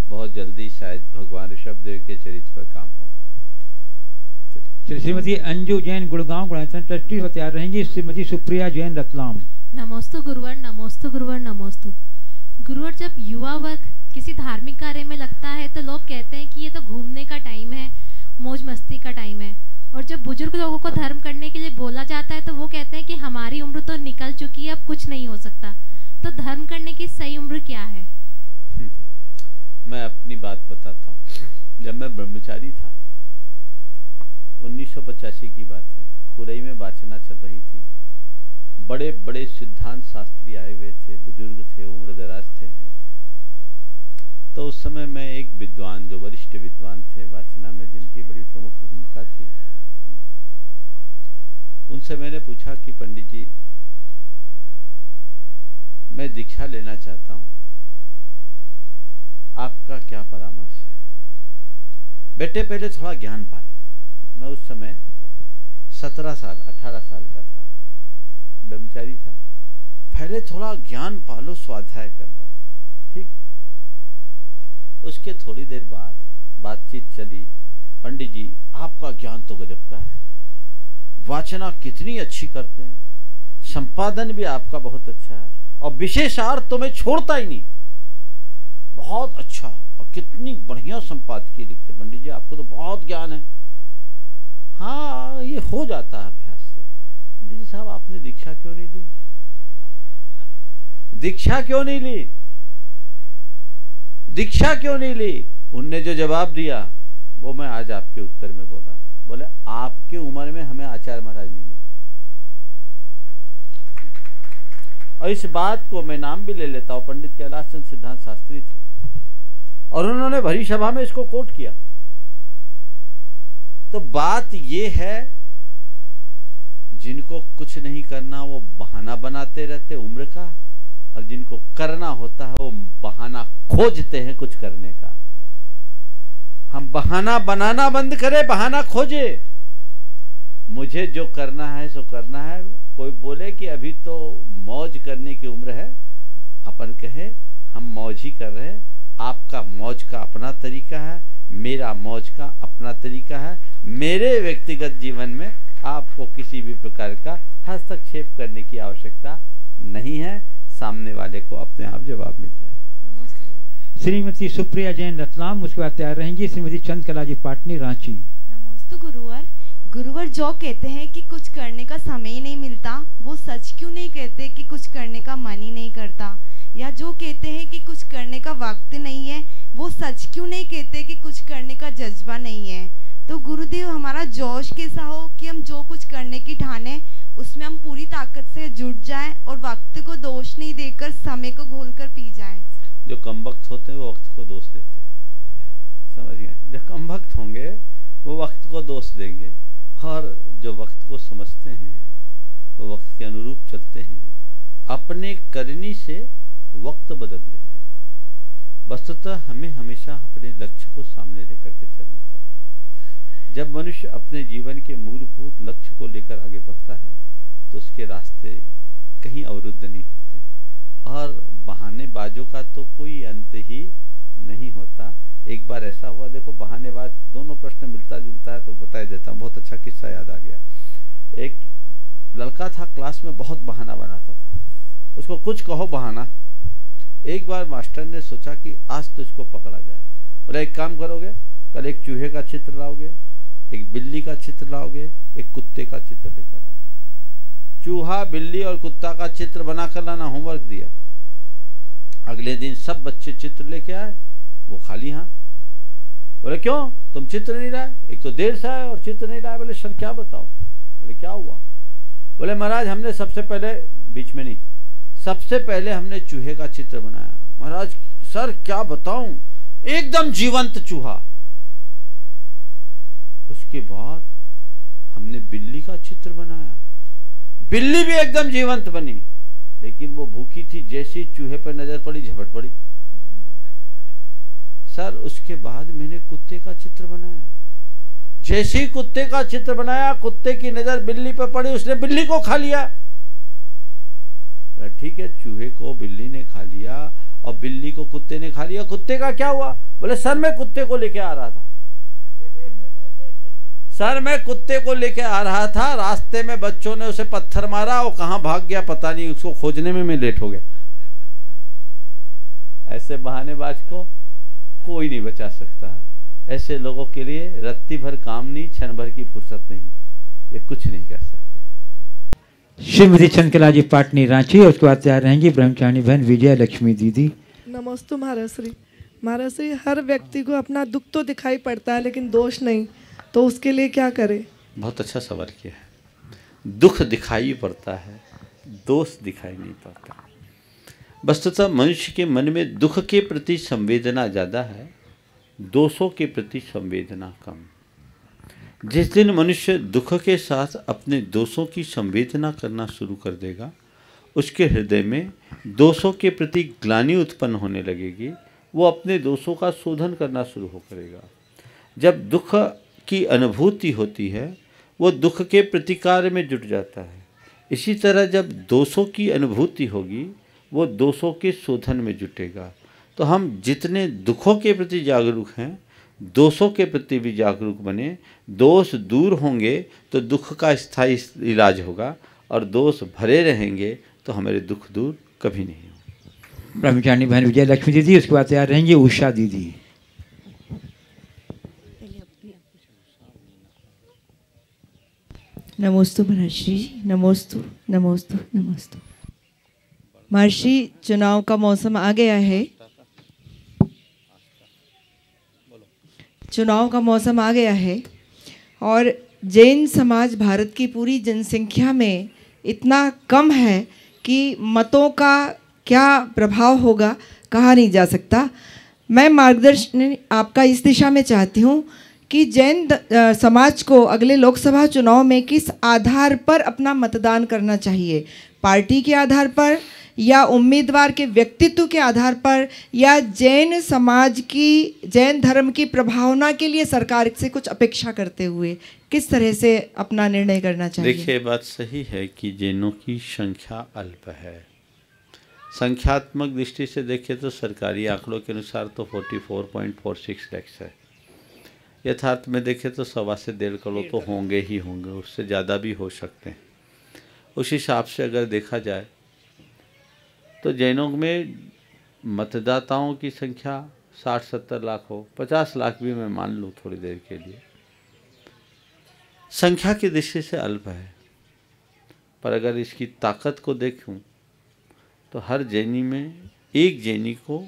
बहुत जल्दी शायद भगवान ऋषभदेव के चरित्र पर काम होगा। श्रीमती अंजू जैन गुड़गांव गुणायतन ट्रस्टी पर तैयार रहेंगी श्रीमती सुप्रिया जैन रतलाम। नमोस्तु गुरुवर, नमोस्तु गुरुवर, नमोस्तु गुरुवर। जब युवा वर्ग किसी धार्मिक कार्य में लगता है तो लोग कहते हैं कि ये तो घूमने का टाइम है, मौज मस्ती का टाइम है। और जब बुजुर्ग लोगों को धर्म करने के लिए बोला जाता है तो वो कहते हैं कि हमारी उम्र तो निकल चुकी है, अब कुछ नहीं हो सकता। तो धर्म करने की सही उम्र क्या है? मैं अपनी बात बताता हूँ। जब मैं ब्रह्मचारी था, 1985 की बात है, खुरई में वाचना चल रही थी। बड़े बड़े सिद्धांत शास्त्री आए हुए थे, बुजुर्ग थे, उम्र दराज थे। तो उस समय मैं एक विद्वान, जो वरिष्ठ विद्वान थे वाचना में, जिनकी बड़ी प्रमुख भूमिका थी, उनसे मैंने पूछा कि पंडित जी, मैं दीक्षा लेना चाहता हूँ, आपका क्या परामर्श है? बेटे पहले थोड़ा ज्ञान पा लो। मैं उस समय 18 साल का था, ब्रह्मचारी था। पहले थोड़ा ज्ञान पा लो, स्वाध्याय कर लो, ठीक। उसके थोड़ी देर बाद बातचीत चली। पंडित जी, आपका ज्ञान तो गजब का है, वाचना कितनी अच्छी करते हैं, संपादन भी आपका बहुत अच्छा है, और विशेषार्थ तो मैं छोड़ता ही नहीं, बहुत अच्छा, और कितनी बढ़िया संपादकीय लिखते। पंडित जी, आपको तो बहुत ज्ञान है। हाँ, ये हो जाता है अभ्यास से। पंडित जी साहब, आपने दीक्षा क्यों नहीं ली? दीक्षा क्यों नहीं ली? दीक्षा क्यों नहीं ली? उनने जो जवाब दिया वो मैं आज आपके उत्तर में बोल रहा। बोले, आपकी उम्र में हमें आचार्य महाराज नहीं मिले। और इस बात को मैं नाम भी ले लेता हूं, पंडित कैलाश चंद्र सिद्धांत शास्त्री थे, और उन्होंने भरी सभा में इसको कोट किया। तो बात ये है, जिनको कुछ नहीं करना वो बहाना बनाते रहते उम्र का, और जिनको करना होता है वो बहाना खोजते हैं कुछ करने का। हम बहाना बनाना बंद करें, बहाना खोजे। मुझे जो करना है सो करना है। कोई बोले कि अभी तो मौज करने की उम्र है, अपन कहे हम मौज ही कर रहे हैं। आपका मौज का अपना तरीका है, मेरा मौज का अपना तरीका है। मेरे व्यक्तिगत जीवन में आपको किसी भी प्रकार का हस्तक्षेप करने की आवश्यकता नहीं है। सामने वाले को अपने आप जवाब मिल जाएगा। श्रीमती सुप्रिया जैन रतलाम, उसके बाद तैयार रहेंगी श्रीमती चंद्रकला जी पाटनी रांची। नमस्ते गुरुवर। गुरुवर, जो कहते हैं कि कुछ करने का समय ही नहीं मिलता, वो सच क्यों नहीं कहते कि कुछ करने का मन ही नहीं करता? जो कहते हैं कि कुछ करने का वक्त नहीं है, वो सच क्यों नहीं कहते कि कुछ करने का जज्बा नहीं है? तो गुरुदेव, हमारा जोश कैसा हो कि हम जो कुछ करने की ठाने उसमें हम पूरी ताकत से जुट जाएं और वक्त को दोष नहीं देकर समय को घोलकर पी जाएं। जो कम वक्त होते हैं वो वक्त को दोष देते हैं, समझ गए? जो कम वक्त होंगे वो वक्त को दोष देंगे, और जो वक्त को समझते हैं वो वक्त के अनुरूप चलते हैं, अपने करनी से वक्त बदल लेते हैं। वस्तुतः हमें हमेशा अपने लक्ष्य को सामने लेकर के चलना चाहिए। जब मनुष्य अपने जीवन के मूलभूत लक्ष्य को लेकर आगे बढ़ता है तो उसके रास्ते कहीं अवरुद्ध नहीं होते, और बहानेबाजों का तो कोई अंत ही नहीं होता। एक बार ऐसा हुआ, देखो बहानेबाज, दोनों प्रश्न मिलता जुलता है तो बता देता हूँ, बहुत अच्छा किस्सा याद आ गया। एक लड़का था, क्लास में बहुत बहाना बनाता था, उसको कुछ कहो बहाना। एक बार मास्टर ने सोचा कि आज तुझको पकड़ा जाए, बोला एक काम करोगे, कल एक चूहे का चित्र लाओगे, एक बिल्ली का चित्र लाओगे, एक कुत्ते का चित्र लेकर आओगे। चूहा, बिल्ली और कुत्ता का चित्र बनाकर लाना होमवर्क दिया। अगले दिन सब बच्चे चित्र लेके आए, वो खाली हाथ। बोले क्यों, तुम चित्र नहीं लाए? एक तो देर से आए और चित्र नहीं लाए। बोले सर क्या बताओ? बोले क्या हुआ? बोले महाराज हमने सबसे पहले, बीच में नहीं, सबसे पहले हमने चूहे का चित्र बनाया। महाराज सर क्या बताऊं, एकदम जीवंत चूहा। उसके बाद हमने बिल्ली का चित्र बनाया, बिल्ली भी एकदम जीवंत बनी, लेकिन वो भूखी थी, जैसी चूहे पर नजर पड़ी झपट पड़ी। सर उसके बाद मैंने कुत्ते का चित्र बनाया, जैसे ही कुत्ते का चित्र बनाया, कुत्ते की नजर बिल्ली पर पड़ी, उसने बिल्ली को खा लिया। ठीक है, चूहे को बिल्ली ने खा लिया और बिल्ली को कुत्ते ने खा लिया, कुत्ते का क्या हुआ? बोले सर मैं कुत्ते को लेके आ रहा था, सर मैं कुत्ते को लेके आ रहा था, रास्ते में बच्चों ने उसे पत्थर मारा, वो कहां भाग गया पता नहीं, उसको खोजने में मैं लेट हो गया। ऐसे बहानेबाज को कोई नहीं बचा सकता। ऐसे लोगों के लिए रत्ती भर काम नहीं, क्षण भर की फुर्सत नहीं, ये कुछ नहीं कर सकते। श्रीमती चंद्रकला जी पाटनी रांची, उसके बाद तैयार रहेंगी ब्रह्मचारिणी बहन विजय लक्ष्मी दीदी। नमस्तु महाराज श्री। महाराज श्री, हर व्यक्ति को अपना दुख तो दिखाई पड़ता है लेकिन दोष नहीं, तो उसके लिए क्या करें? बहुत अच्छा सवाल किया है। दुख दिखाई पड़ता है, दोष दिखाई नहीं पड़ता। वस्तुतः मनुष्य के मन में दुख के प्रति संवेदना ज़्यादा है, दोषों के प्रति संवेदना कम। जिस दिन मनुष्य दुख के साथ अपने दोषों की संवेदना करना शुरू कर देगा, उसके हृदय में दोषों के प्रति ग्लानि उत्पन्न होने लगेगी, वो अपने दोषों का शोधन करना शुरू हो करेगा। जब दुख की अनुभूति होती है, वो दुख के प्रतिकार में जुट जाता है। इसी तरह जब दोषों की अनुभूति होगी, वो दोषों के शोधन में जुटेगा। तो हम जितने दुखों के प्रति जागरूक हैं, दोषों के प्रति भी जागरूक बने। दोष दूर होंगे तो दुख का स्थायी इलाज होगा, और दोष भरे रहेंगे तो हमारे दुख दूर कभी नहीं होंगे। ब्रह्मचारिणी बहन विजय लक्ष्मी दीदी, उसके बाद तैयार रहेंगी उषा दीदी। नमोस्तु महर्षि, नमोस्तु नमोस्तु नमोस्तु। महर्षि, चुनाव का मौसम आ गया है, चुनाव का मौसम आ गया है, और जैन समाज भारत की पूरी जनसंख्या में इतना कम है कि मतों का क्या प्रभाव होगा कहा नहीं जा सकता। मैं मार्गदर्शन आपका इस दिशा में चाहती हूँ कि जैन समाज को अगले लोकसभा चुनाव में किस आधार पर अपना मतदान करना चाहिए? पार्टी के आधार पर, या उम्मीदवार के व्यक्तित्व के आधार पर, या जैन समाज की, जैन धर्म की प्रभावना के लिए सरकार से कुछ अपेक्षा करते हुए किस तरह से अपना निर्णय करना चाहिए? देखिए, बात सही है कि जैनों की संख्या अल्प है। संख्यात्मक दृष्टि से देखें तो सरकारी आंकड़ों के अनुसार तो 44.46 लाख है। यथार्थ में देखें तो 1.25 से 1.5 करोड़ तो होंगे ही होंगे, उससे ज़्यादा भी हो सकते हैं। उस हिसाब से अगर देखा जाए तो जैनों में मतदाताओं की संख्या 60-70 लाख हो, 50 लाख भी मैं मान लूँ थोड़ी देर के लिए, संख्या की दृष्टि से अल्प है। पर अगर इसकी ताकत को देखूं तो हर जैनी में एक जैनी को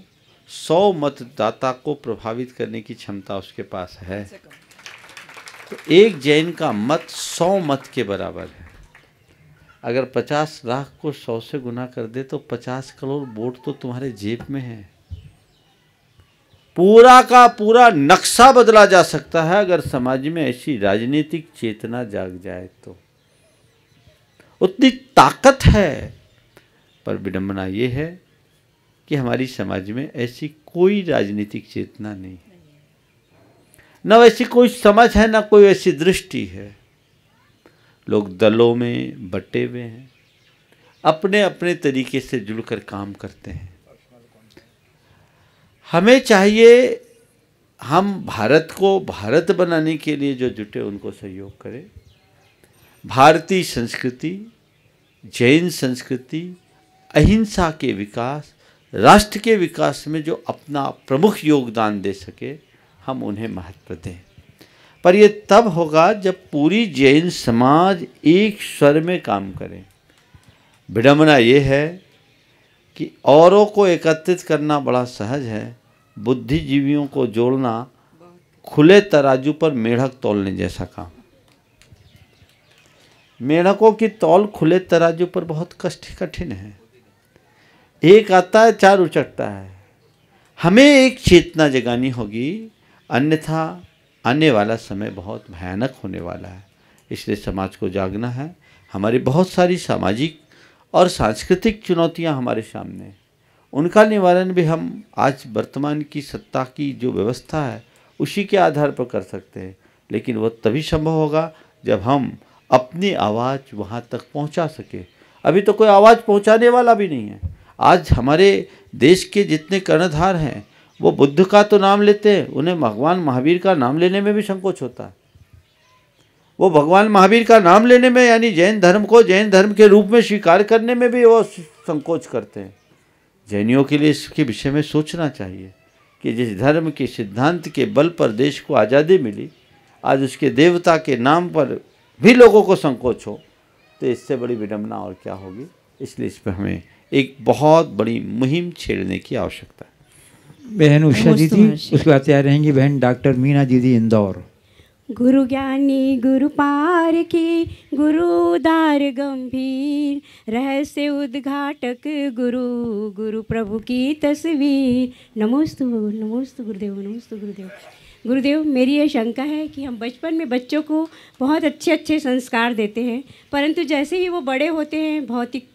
100 मतदाता को प्रभावित करने की क्षमता उसके पास है। तो एक जैन का मत 100 मत के बराबर है। अगर 50 लाख को 100 से गुना कर दे तो 50 करोड़ वोट तो तुम्हारे जेब में है। पूरा का पूरा नक्शा बदला जा सकता है अगर समाज में ऐसी राजनीतिक चेतना जाग जाए तो। उतनी ताकत है। पर विडंबना ये है कि हमारी समाज में ऐसी कोई राजनीतिक चेतना नहीं है, न वैसी कोई समझ है, न कोई ऐसी दृष्टि है। लोग दलों में बटे हुए हैं, अपने अपने तरीके से जुड़कर काम करते हैं। हमें चाहिए हम भारत को भारत बनाने के लिए जो जुटे उनको सहयोग करें। भारतीय संस्कृति, जैन संस्कृति, अहिंसा के विकास, राष्ट्र के विकास में जो अपना प्रमुख योगदान दे सके हम उन्हें महत्व दें। पर ये तब होगा जब पूरी जैन समाज एक स्वर में काम करे। विडंबना ये है कि औरों को एकत्रित करना बड़ा सहज है, बुद्धिजीवियों को जोड़ना खुले तराजू पर मेढक तौलने जैसा काम। मेढकों की तौल खुले तराजू पर बहुत कठिन है। एक आता है, 4 उचटता है। हमें एक चेतना जगानी होगी, अन्यथा आने वाला समय बहुत भयानक होने वाला है। इसलिए समाज को जागना है। हमारी बहुत सारी सामाजिक और सांस्कृतिक चुनौतियां हमारे सामने हैं, उनका निवारण भी हम आज वर्तमान की सत्ता की जो व्यवस्था है उसी के आधार पर कर सकते हैं। लेकिन वह तभी संभव होगा जब हम अपनी आवाज़ वहाँ तक पहुँचा सके। अभी तो कोई आवाज़ पहुँचाने वाला भी नहीं है। आज हमारे देश के जितने कर्णधार हैं वो बुद्ध का तो नाम लेते हैं, उन्हें भगवान महावीर का नाम लेने में भी संकोच होता है। वो भगवान महावीर का नाम लेने में यानी जैन धर्म को जैन धर्म के रूप में स्वीकार करने में भी वो संकोच करते हैं। जैनियों के लिए इसके विषय में सोचना चाहिए कि जिस धर्म के सिद्धांत के बल पर देश को आज़ादी मिली, आज उसके देवता के नाम पर भी लोगों को संकोच हो तो इससे बड़ी विडंबना और क्या होगी। इसलिए इस पर हमें एक बहुत बड़ी मुहिम छेड़ने की आवश्यकता है। बहन उषा दीदी, उसके बाद तैयार रहेंगी बहन डॉक्टर मीना दीदी इंदौर। गुरु ज्ञानी गुरु पार की, गुरु उदार गंभीर, रहस्य उद्घाटक गुरु, गुरु प्रभु की तस्वीर। नमोस्तु नमोस्तु गुरुदेव, नमोस्तु गुरुदेव। गुरुदेव, मेरी ये शंका है कि हम बचपन में बच्चों को बहुत अच्छे अच्छे संस्कार देते हैं, परंतु जैसे ही वो बड़े होते हैं, भौतिक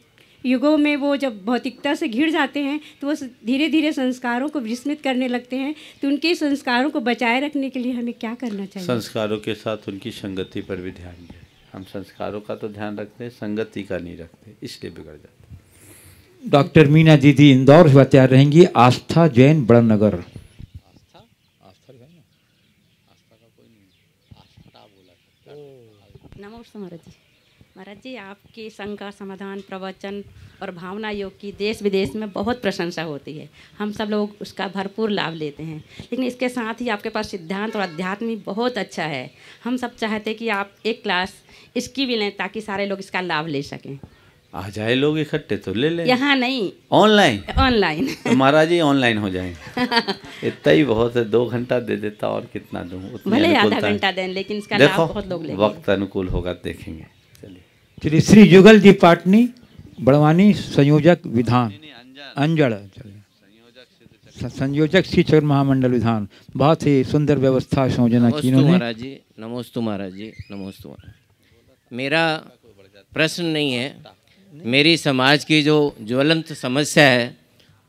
युगों में वो जब भौतिकता से घिर जाते हैं तो वो धीरे धीरे संस्कारों को विस्मृत करने लगते हैं। तो उनके संस्कारों को बचाए रखने के लिए हमें क्या करना चाहिए? संस्कारों के साथ उनकी संगति पर भी ध्यान दें। हम संस्कारों का तो ध्यान रखते हैं, संगति का नहीं रखते, इसलिए बिगड़ जाते हैं। डॉक्टर मीना दीदी इंदौर से तैयार रहेंगी आस्था जैन बड़नगर। नमस्ते महाराज जी। महाराज जी, आपके शंका समाधान, प्रवचन और भावना योग की देश विदेश में बहुत प्रशंसा होती है। हम सब लोग उसका भरपूर लाभ लेते हैं, लेकिन इसके साथ ही आपके पास सिद्धांत और अध्यात्म भी बहुत अच्छा है। हम सब चाहते हैं कि आप एक क्लास इसकी भी लें ताकि सारे लोग इसका लाभ ले सकें। आ जाए लोग इकट्ठे तो ले लें। यहाँ नहीं, ऑनलाइन। ऑनलाइन तो महाराज जी ऑनलाइन हो जाएंगे। इतना ही बहुत है, 2 घंटा दे देता और कितना दूँ, भले आधा घंटा दें, लेकिन इसका लाभ बहुत लोग लेंगे। वक्त अनुकूल होगा, देखेंगे। चलिए, श्री जुगल जी पाटनी बड़वानी, संयोजक विधान अंजड़, संयोजक श्री चक्र महामंडल विधान। बहुत ही सुंदर व्यवस्था संयोजना की इन्होंने। महाराज जी नमोस्तु, महाराज जी नमोस्तु। महाराज, मेरा प्रश्न नहीं है, मेरी समाज की जो ज्वलंत समस्या है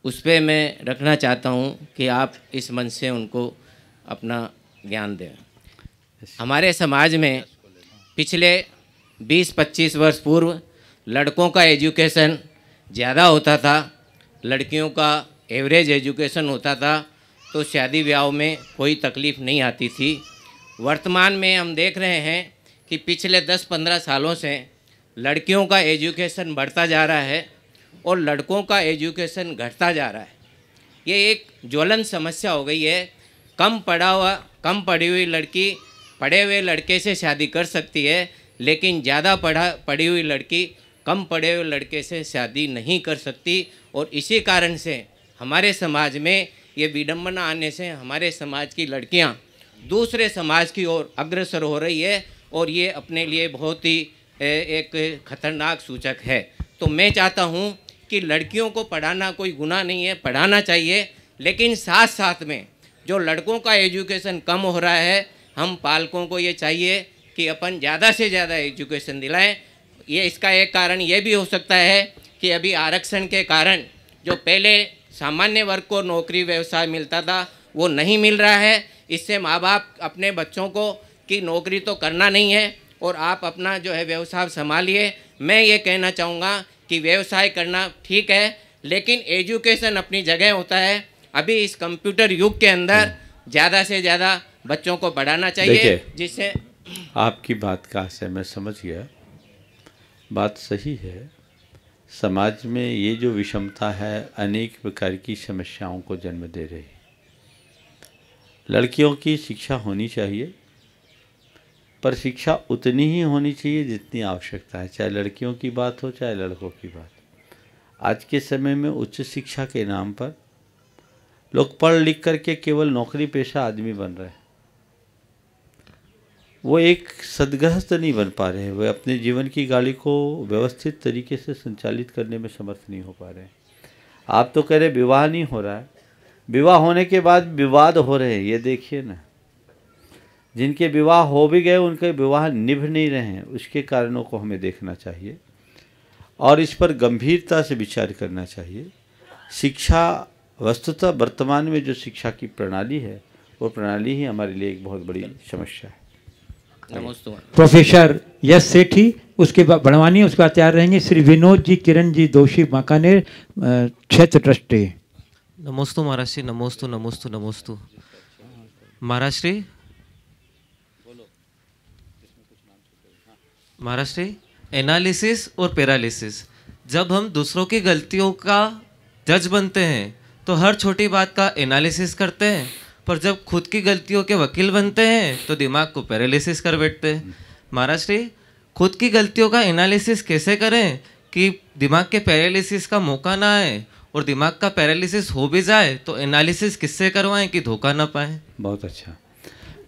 उस पर मैं रखना चाहता हूँ कि आप इस मंच से उनको अपना ज्ञान दें। हमारे समाज में पिछले 20-25 वर्ष पूर्व लड़कों का एजुकेशन ज़्यादा होता था, लड़कियों का एवरेज एजुकेशन होता था, तो शादी ब्याह में कोई तकलीफ़ नहीं आती थी। वर्तमान में हम देख रहे हैं कि पिछले 10-15 सालों से लड़कियों का एजुकेशन बढ़ता जा रहा है और लड़कों का एजुकेशन घटता जा रहा है। ये एक ज्वलंत समस्या हो गई है। कम पढ़ी हुई लड़की पढ़े हुए लड़के से शादी कर सकती है, लेकिन ज़्यादा पढ़ी हुई लड़की कम पढ़े हुए लड़के से शादी नहीं कर सकती। और इसी कारण से हमारे समाज में ये विडंबना आने से हमारे समाज की लड़कियां दूसरे समाज की ओर अग्रसर हो रही है और ये अपने लिए बहुत ही एक खतरनाक सूचक है। तो मैं चाहता हूँ कि लड़कियों को पढ़ाना कोई गुनाह नहीं है, पढ़ाना चाहिए, लेकिन साथ साथ में जो लड़कों का एजुकेशन कम हो रहा है, हम पालकों को ये चाहिए कि अपन ज़्यादा से ज़्यादा एजुकेशन दिलाएं। ये इसका एक कारण ये भी हो सकता है कि अभी आरक्षण के कारण जो पहले सामान्य वर्ग को नौकरी व्यवसाय मिलता था वो नहीं मिल रहा है। इससे माँ बाप अपने बच्चों को कि नौकरी तो करना नहीं है और आप अपना जो है व्यवसाय संभालिए। मैं ये कहना चाहूँगा कि व्यवसाय करना ठीक है, लेकिन एजुकेशन अपनी जगह होता है। अभी इस कंप्यूटर युग के अंदर ज़्यादा से ज़्यादा बच्चों को पढ़ाना चाहिए, जिससे आपकी बात कहाँ से मैं समझ गया, बात सही है। समाज में ये जो विषमता है अनेक प्रकार की समस्याओं को जन्म दे रही है। लड़कियों की शिक्षा होनी चाहिए, पर शिक्षा उतनी ही होनी चाहिए जितनी आवश्यकता है, चाहे लड़कियों की बात हो चाहे लड़कों की बात। आज के समय में उच्च शिक्षा के नाम पर लोग पढ़ लिख करके केवल नौकरी पेशा आदमी बन रहे हैं। वो एक सदगृहस्थ नहीं बन पा रहे, वे अपने जीवन की गाड़ी को व्यवस्थित तरीके से संचालित करने में समर्थ नहीं हो पा रहे। आप तो कह रहे विवाह नहीं हो रहा है, विवाह होने के बाद विवाद हो रहे हैं। ये देखिए ना, जिनके विवाह हो भी गए उनके विवाह निभ नहीं रहे हैं। उसके कारणों को हमें देखना चाहिए और इस पर गंभीरता से विचार करना चाहिए। शिक्षा वस्तुतः वर्तमान में जो शिक्षा की प्रणाली है वो प्रणाली ही हमारे लिए एक बहुत बड़ी समस्या है। नमस्ते। प्रोफेसर यश सेठी, उसके बाद बड़वानी, उसके बाद तैयार रहेंगे श्री विनोद जी, किरण जी दोषी, बांकानेर क्षेत्र ट्रस्टी। नमोस्तु महाराज श्री, नमोस्तु नमोस्तु नमोस्तु महाराज श्री। महाराज श्री, एनालिसिस और पैरालिसिस, जब हम दूसरों की गलतियों का जज बनते हैं तो हर छोटी बात का एनालिसिस करते हैं, पर जब खुद की गलतियों के वकील बनते हैं तो दिमाग को पैरालिसिस कर बैठते हैं। महाराज श्री, खुद की गलतियों का एनालिसिस कैसे करें कि दिमाग के पैरालिसिस का मौका ना आए, और दिमाग का पैरालिसिस हो भी जाए तो एनालिसिस किससे करवाएं कि धोखा ना पाएं? बहुत अच्छा।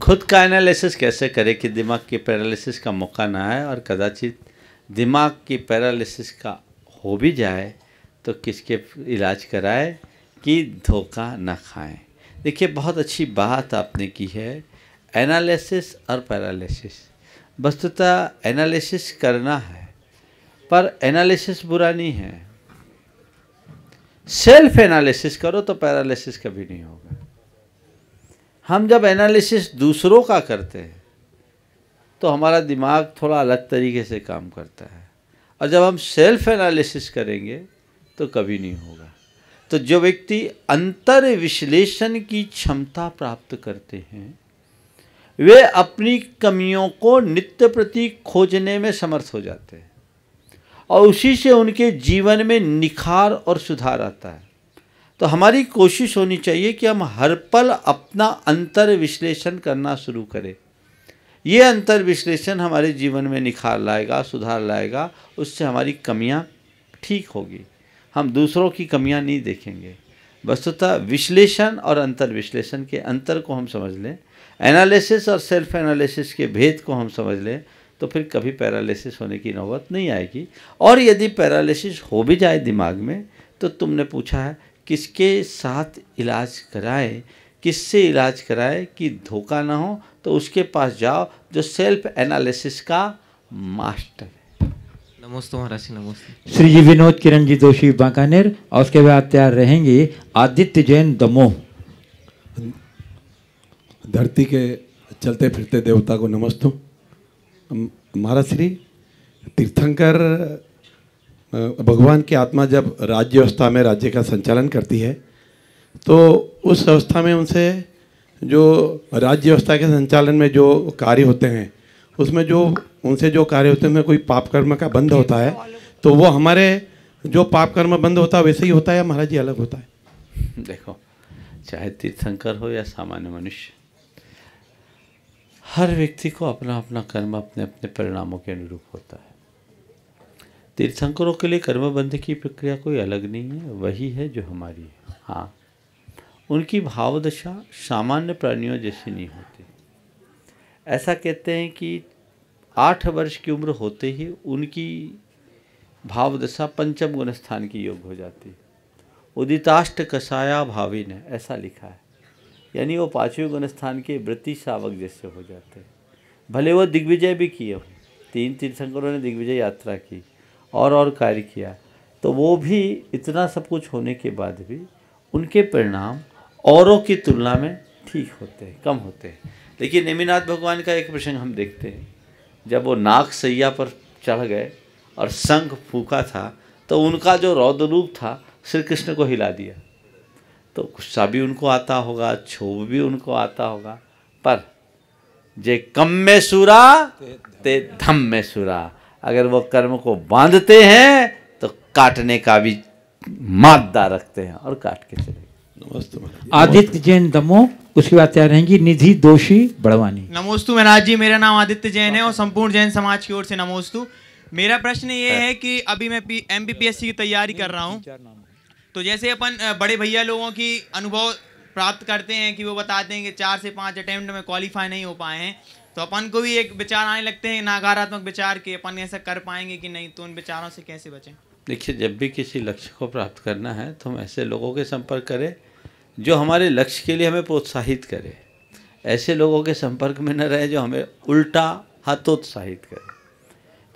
खुद का एनालिसिस कैसे करें कि दिमाग की पैरालिसिस का मौका ना आए, और कदाचित दिमाग की पैरालिसिस का हो भी जाए तो किसके इलाज कराए कि धोखा ना खाएं। देखिए, बहुत अच्छी बात आपने की है, एनालिसिस और पैरालिसिस। वस्तुतः एनालिसिस करना है, पर एनालिसिस बुरा नहीं है। सेल्फ एनालिसिस करो तो पैरालिसिस कभी नहीं होगा। हम जब एनालिसिस दूसरों का करते हैं तो हमारा दिमाग थोड़ा अलग तरीके से काम करता है, और जब हम सेल्फ एनालिसिस करेंगे तो कभी नहीं होगा। तो जो व्यक्ति अंतर विश्लेषण की क्षमता प्राप्त करते हैं वे अपनी कमियों को नित्य प्रति खोजने में समर्थ हो जाते हैं, और उसी से उनके जीवन में निखार और सुधार आता है। तो हमारी कोशिश होनी चाहिए कि हम हर पल अपना अंतर विश्लेषण करना शुरू करें। ये अंतर विश्लेषण हमारे जीवन में निखार लाएगा, सुधार लाएगा, उससे हमारी कमियां ठीक होगी। हम दूसरों की कमियां नहीं देखेंगे। वस्तुतः विश्लेषण और अंतर विश्लेषण के अंतर को हम समझ लें, एनालिसिस और सेल्फ एनालिसिस के भेद को हम समझ लें, तो फिर कभी पैरालिसिस होने की नौबत नहीं आएगी। और यदि पैरालिसिस हो भी जाए दिमाग में, तो तुमने पूछा है किसके साथ इलाज कराए, किससे इलाज कराए कि धोखा ना हो, तो उसके पास जाओ जो सेल्फ एनालिसिस का मास्टर है। नमस्ते महाराज, नमस्ते। श्री जी विनोद, किरण जी दोषी, बांकानेर, और उसके बाद तैयार रहेंगे आदित्य जैन, दमोह। धरती के चलते फिरते देवता को नमस्तु। महाराज श्री, तीर्थंकर भगवान की आत्मा जब राज्य अवस्था में राज्य का संचालन करती है, तो उस अवस्था में उनसे जो राज्य व्यवस्था के संचालन में जो कार्य होते हैं, उसमें जो उनसे जो कार्य होते हैं उसमें कोई पाप कर्म का बंध होता है, तो वो हमारे जो पाप कर्म बंध होता है वैसे ही होता है या महाराज जी अलग होता है? देखो, चाहे तीर्थंकर हो या सामान्य मनुष्य, हर व्यक्ति को अपना अपना कर्म अपने अपने परिणामों के अनुरूप होता है। तीर्थंकरों के लिए कर्मबंध की प्रक्रिया कोई अलग नहीं है, वही है जो हमारी है। हाँ, उनकी भावदशा सामान्य प्राणियों जैसी नहीं होती। ऐसा कहते हैं कि 8 वर्ष की उम्र होते ही उनकी भावदशा पंचम गुण स्थान की योग हो जाती है। उदिताष्ट कसाया भाविन है, ऐसा लिखा है, यानी वो 5वें गुण स्थान के वृत्ति शावक जैसे हो जाते हैं। भले वो दिग्विजय भी किए हो, 3 तीर्थंकरों ने दिग्विजय यात्रा की और कार्य किया, तो वो भी इतना सब कुछ होने के बाद भी उनके परिणाम औरों की तुलना में ठीक होते हैं, कम होते हैं। लेकिन नेमिनाथ भगवान का एक प्रसंग हम देखते हैं, जब वो नाग सैया पर चढ़ गए और शंख फूका था तो उनका जो रौद्र रूप था श्री कृष्ण को हिला दिया। तो गुस्सा भी उनको आता होगा, क्षोभ भी उनको आता होगा, पर जे कम में सुरा ते धम में सुरा, अगर वो कर्म को बांधते हैं तो काटने का भी मादा रखते हैं और काट के चले। आदित्य जैन दमोह, उसके बाद तैयार रहेंगी निधि दोषी बड़वानी। नमोस्तु महाराज जी, मेरा नाम आदित्य जैन है और संपूर्ण जैन समाज की ओर से नमोस्तु। मेरा प्रश्न ये है कि अभी मैं MPPSC की तैयारी कर रहा हूँ, तो जैसे अपन बड़े भैया लोगों की अनुभव प्राप्त करते हैं कि वो बताते हैं कि 4 से 5 अटेम्प्ट में क्वालिफाई नहीं हो पाए हैं, तो अपन को भी एक विचार आने लगते हैं नकारात्मक विचार कि अपन ऐसा कर पाएंगे कि नहीं, तो उन विचारों से कैसे बचें? देखिए, जब भी किसी लक्ष्य को प्राप्त करना है तो हम ऐसे लोगों के संपर्क करें जो हमारे लक्ष्य के लिए हमें प्रोत्साहित करे। ऐसे लोगों के संपर्क में न रहे जो हमें उल्टा हतोत्साहित करे।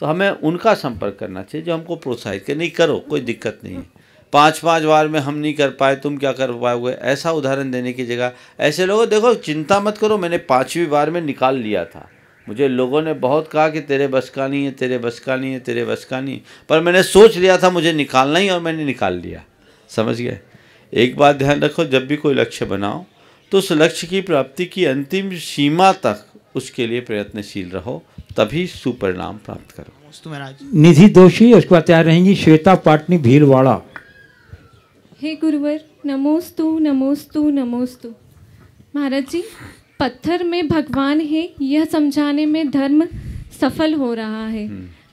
तो हमें उनका संपर्क करना चाहिए जो हमको प्रोत्साहित करे। नहीं करो, कोई दिक्कत नहीं है, 5 बार में हम नहीं कर पाए, तुम क्या कर पाओगे, ऐसा उदाहरण देने की जगह ऐसे लोगों, देखो चिंता मत करो, मैंने 5वीं बार में निकाल लिया था। मुझे लोगों ने बहुत कहा कि तेरे बस का नहीं है, तेरे बस का नहीं है, तेरे बस का नहीं, पर मैंने सोच लिया था मुझे निकालना ही, और मैंने निकाल लिया। समझ गए? एक बात ध्यान रखो, जब भी कोई लक्ष्य बनाओ तो उस लक्ष्य की प्राप्ति की अंतिम सीमा तक उसके लिए प्रयत्नशील रहो, तभी सुपरिणाम प्राप्त करो। निधि दोषी, उसके बाद तैयार रहेंगी श्वेता पाटनी भीलवाड़ा। हे गुरुवर, नमोस्तु नमोस्तु नमोस्तु। महाराज जी, पत्थर में भगवान है यह समझाने में धर्म सफल हो रहा है,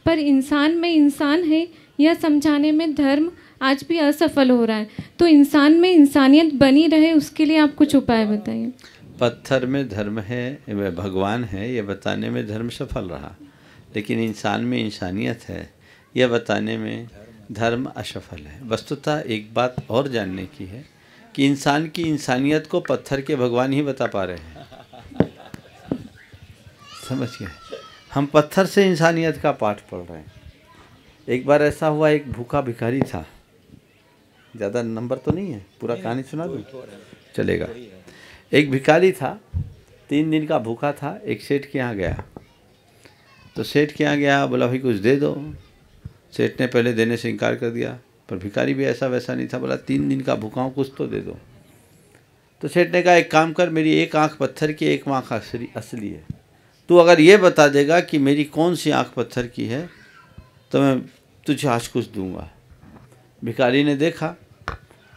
पर इंसान में इंसान है यह समझाने में धर्म आज भी असफल हो रहा है। तो इंसान में इंसानियत बनी रहे उसके लिए आप कुछ उपाय बताइए। पत्थर में धर्म है, भगवान है, यह बताने में धर्म सफल रहा, लेकिन इंसान में इंसानियत है यह बताने में धर्म असफल है। वस्तुतः एक बात और जानने की है कि इंसान की इंसानियत को पत्थर के भगवान ही बता पा रहे हैं। समझ गए? हम पत्थर से इंसानियत का पाठ पढ़ रहे हैं। एक बार ऐसा हुआ, एक भूखा भिखारी था, ज़्यादा नंबर तो नहीं है, पूरा कहानी सुना दूँ? चलेगा। एक भिखारी था, 3 दिन का भूखा था, एक सेठ के यहाँ गया। तो सेठ के यहाँ गया, बोला भाई कुछ दे दो। सेठ ने पहले देने से इनकार कर दिया, पर भिखारी भी ऐसा वैसा नहीं था, बोला 3 दिन का भूखा हूँ, कुछ तो दे दो। तो सेठ ने कहा एक काम कर, मेरी एक आँख पत्थर की, एक आँख असली है, तू अगर ये बता देगा कि मेरी कौन सी आँख पत्थर की है तो मैं तुझे आज कुछ दूंगा। भिखारी ने देखा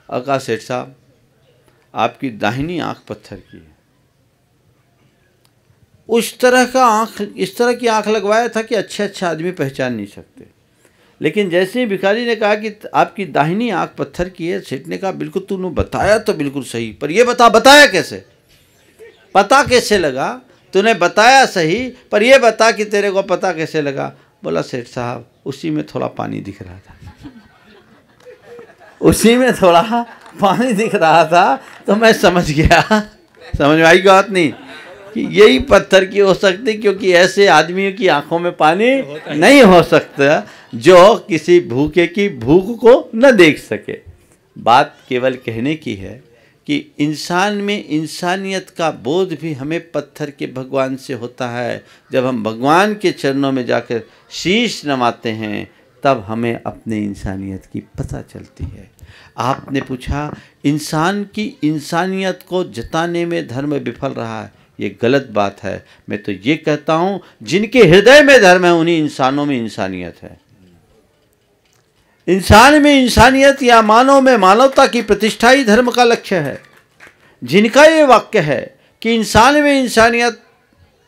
और कहा सेठ साहब आपकी दाहिनी आँख पत्थर की है। उस तरह का आँख, इस तरह की आँख लगवाया था कि अच्छे आदमी पहचान नहीं सकते। लेकिन जैसे ही भिखारी ने कहा कि आपकी दाहिनी आँख पत्थर की है, सेठ ने कहा बिल्कुल तूने बताया तो बिल्कुल सही, पर ये बताया कैसे, पता कैसे लगा? तूने बताया सही, पर ये बता कि तेरे को पता कैसे लगा? बोला सेठ साहब उसी में थोड़ा पानी दिख रहा था, उसी में थोड़ा पानी दिख रहा था तो मैं समझ गया। समझ में आई बात नहीं कि यही पत्थर की हो सकती, क्योंकि ऐसे आदमियों की आंखों में पानी नहीं हो सकता जो किसी भूखे की भूख को न देख सके। बात केवल कहने की है कि इंसान में इंसानियत का बोध भी हमें पत्थर के भगवान से होता है। जब हम भगवान के चरणों में जाकर शीश नवाते हैं तब हमें अपने इंसानियत की पता चलती है। आपने पूछा इंसान की इंसानियत को जताने में धर्म विफल रहा है, ये गलत बात है। मैं तो ये कहता हूँ जिनके हृदय में धर्म है उन्हीं इंसानों में इंसानियत है। इंसान में इंसानियत या मानव में मानवता की प्रतिष्ठा ही धर्म का लक्ष्य है। जिनका ये वाक्य है कि इंसान में इंसानियत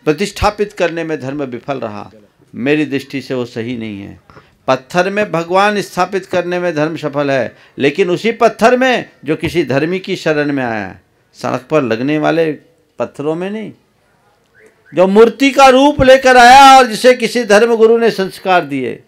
प्रतिष्ठापित करने में धर्म विफल रहा, मेरी दृष्टि से वो सही नहीं है। पत्थर में भगवान स्थापित करने में धर्म सफल है, लेकिन उसी पत्थर में जो किसी धर्मी की शरण में आया है, सड़क पर लगने वाले पत्थरों में नहीं, जो मूर्ति का रूप लेकर आया और जिसे किसी धर्म गुरु ने संस्कार दिए।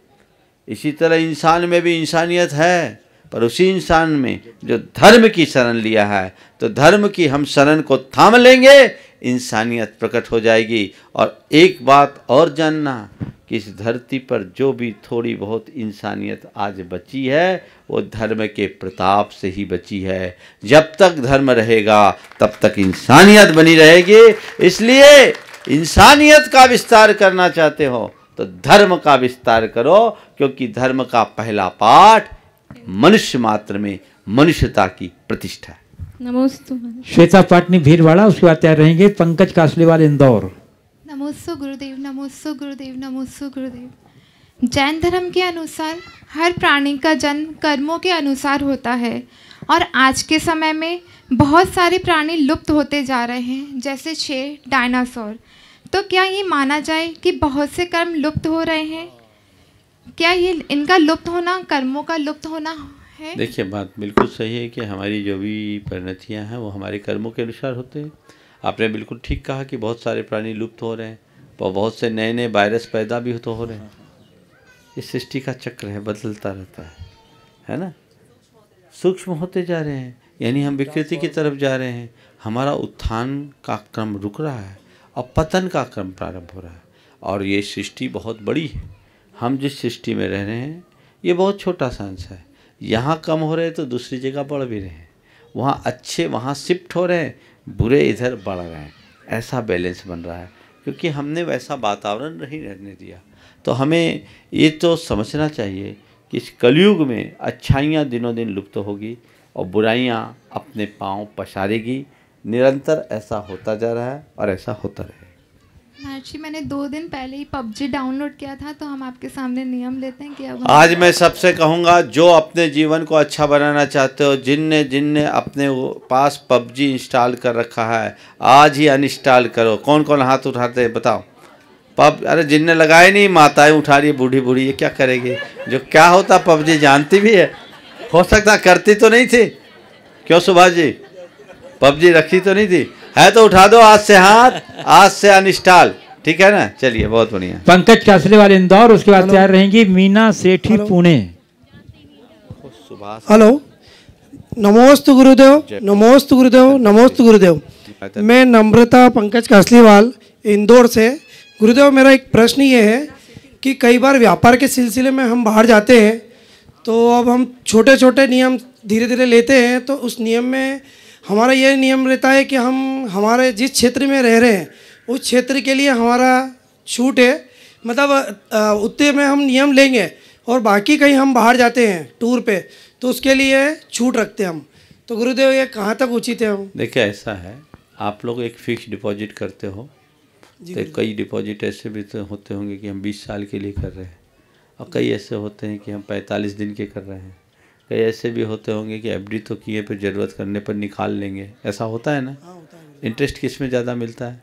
इसी तरह इंसान में भी इंसानियत है, पर उसी इंसान में जो धर्म की शरण लिया है, तो धर्म की हम शरण को थाम लेंगे, इंसानियत प्रकट हो जाएगी। और एक बात और जानना कि इस धरती पर जो भी थोड़ी बहुत इंसानियत आज बची है, वो धर्म के प्रताप से ही बची है। जब तक धर्म रहेगा तब तक इंसानियत बनी रहेगी। इसलिए इंसानियत का विस्तार करना चाहते हो तो धर्म का विस्तार करो, क्योंकि धर्म का पहला पाठ मनुष्य मात्र में मनुष्यता की प्रतिष्ठा है। नमोस्तु। श्वेता पाटनी भीलवाड़ा, उसके बाद तैयार रहेंगे पंकज कासलीवाल इंदौर। नमोस्तु गुरुदेव, नमोस्तु गुरुदेव, नमोस्तु गुरुदेव। जैन धर्म के अनुसार हर प्राणी का जन्म कर्मों के अनुसार होता है, और आज के समय में बहुत सारे प्राणी लुप्त होते जा रहे हैं, जैसे 6 डायनासोर। तो क्या ये माना जाए कि बहुत से कर्म लुप्त हो रहे हैं? क्या ये इनका लुप्त होना कर्मों का लुप्त होना है? देखिए, बात बिल्कुल सही है कि हमारी जो भी परिणतियाँ हैं वो हमारे कर्मों के अनुसार होते हैं। आपने बिल्कुल ठीक कहा कि बहुत सारे प्राणी लुप्त हो रहे हैं, और बहुत से नए नए वायरस पैदा भी तो हो रहे हैं। इस सृष्टि का चक्र है, बदलता रहता है ना। सूक्ष्म होते जा रहे हैं, यानी हम विकृति की तरफ जा रहे हैं। हमारा उत्थान का क्रम रुक रहा है और पतन का क्रम प्रारंभ हो रहा है। और ये सृष्टि बहुत बड़ी है। हम जिस सृष्टि में रह रहे हैं ये बहुत छोटा सा अंश है। यहाँ कम हो रहे हैं तो दूसरी जगह बढ़ भी रहे हैं, वहाँ अच्छे वहाँ शिफ्ट हो रहे हैं, बुरे इधर बढ़ रहे हैं। ऐसा बैलेंस बन रहा है क्योंकि हमने वैसा वातावरण नहीं रहने दिया। तो हमें ये तो समझना चाहिए कि इस कलयुग में अच्छाइयाँ दिनों दिन लुप्त होगी और बुराइयाँ अपने पांव पसारेगी। निरंतर ऐसा होता जा रहा है और ऐसा होता रहेगा। महर्षि, मैंने 2 दिन पहले ही PUBG डाउनलोड किया था, तो हम आपके सामने नियम लेते हैं कि अब आज मैं सबसे कहूँगा, जो अपने जीवन को अच्छा बनाना चाहते हो, जिनने अपने पास PUBG इंस्टॉल कर रखा है, आज ही अनइंस्टॉल करो। कौन कौन हाथ उठाते हैं बताओ? अरे जिनने लगाए नहीं, माताएं उठा रही, बूढ़ी बूढ़ी, ये क्या करेगी? जो क्या होता PUBG जानती भी है, हो सकता करती तो नहीं थी। क्यों सुभाष जी? PUBG रखी तो नहीं थी, है तो उठा दो आज से हाथ, आज से अनइंस्टॉल, ठीक है ना। चलिए, बहुत बढ़िया। पंकज कासलीवाल इंदौर, उसके बाद तैयार रहेंगी मीना सेठी पुणे। हेलो, नमोस्तु गुरुदेव, नमोस्तु गुरुदेव, नमोस्तु गुरुदेव। मैं नम्रता पंकज कासलीवाल इंदौर से। गुरुदेव, मेरा एक प्रश्न ये है कि कई बार व्यापार के सिलसिले में हम बाहर जाते हैं, तो अब हम छोटे छोटे नियम धीरे धीरे लेते हैं, तो उस नियम में हमारा ये नियम रहता है कि हम हमारे जिस क्षेत्र में रह रहे हैं उस क्षेत्र के लिए हमारा छूट है, मतलब उतने में हम नियम लेंगे, और बाकी कहीं हम बाहर जाते हैं टूर पे तो उसके लिए छूट रखते हैं हम। तो गुरुदेव, ये कहाँ तक उचित है? हम देखिए, ऐसा है, आप लोग एक फिक्स डिपॉजिट करते हो, तो कई डिपॉजिट ऐसे भी तो होते होंगे कि हम 20 साल के लिए कर रहे हैं, और कई ऐसे होते हैं कि हम 45 दिन के कर रहे हैं। कई ऐसे भी होते होंगे कि FD तो किए पर ज़रूरत करने पर निकाल लेंगे। ऐसा होता है ना। इंटरेस्ट किस में ज़्यादा मिलता है?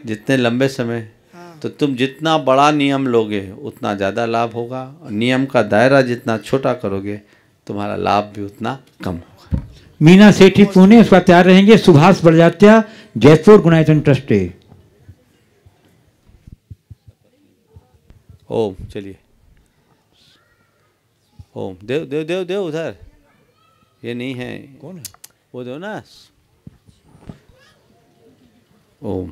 जितने लंबे समय। तो तुम जितना बड़ा नियम लोगे उतना ज़्यादा लाभ होगा, और नियम का दायरा जितना छोटा करोगे तुम्हारा लाभ भी उतना कम होगा। मीना सेठी पुणे, उसका तैयार रहेंगे सुभाष बड़जात्या जयपुर गुणायतन ट्रस्ट। ओम, चलिए। ओम, देव देव देव देव उधर, ये नहीं है। कौन है वो? दो ना। ओम।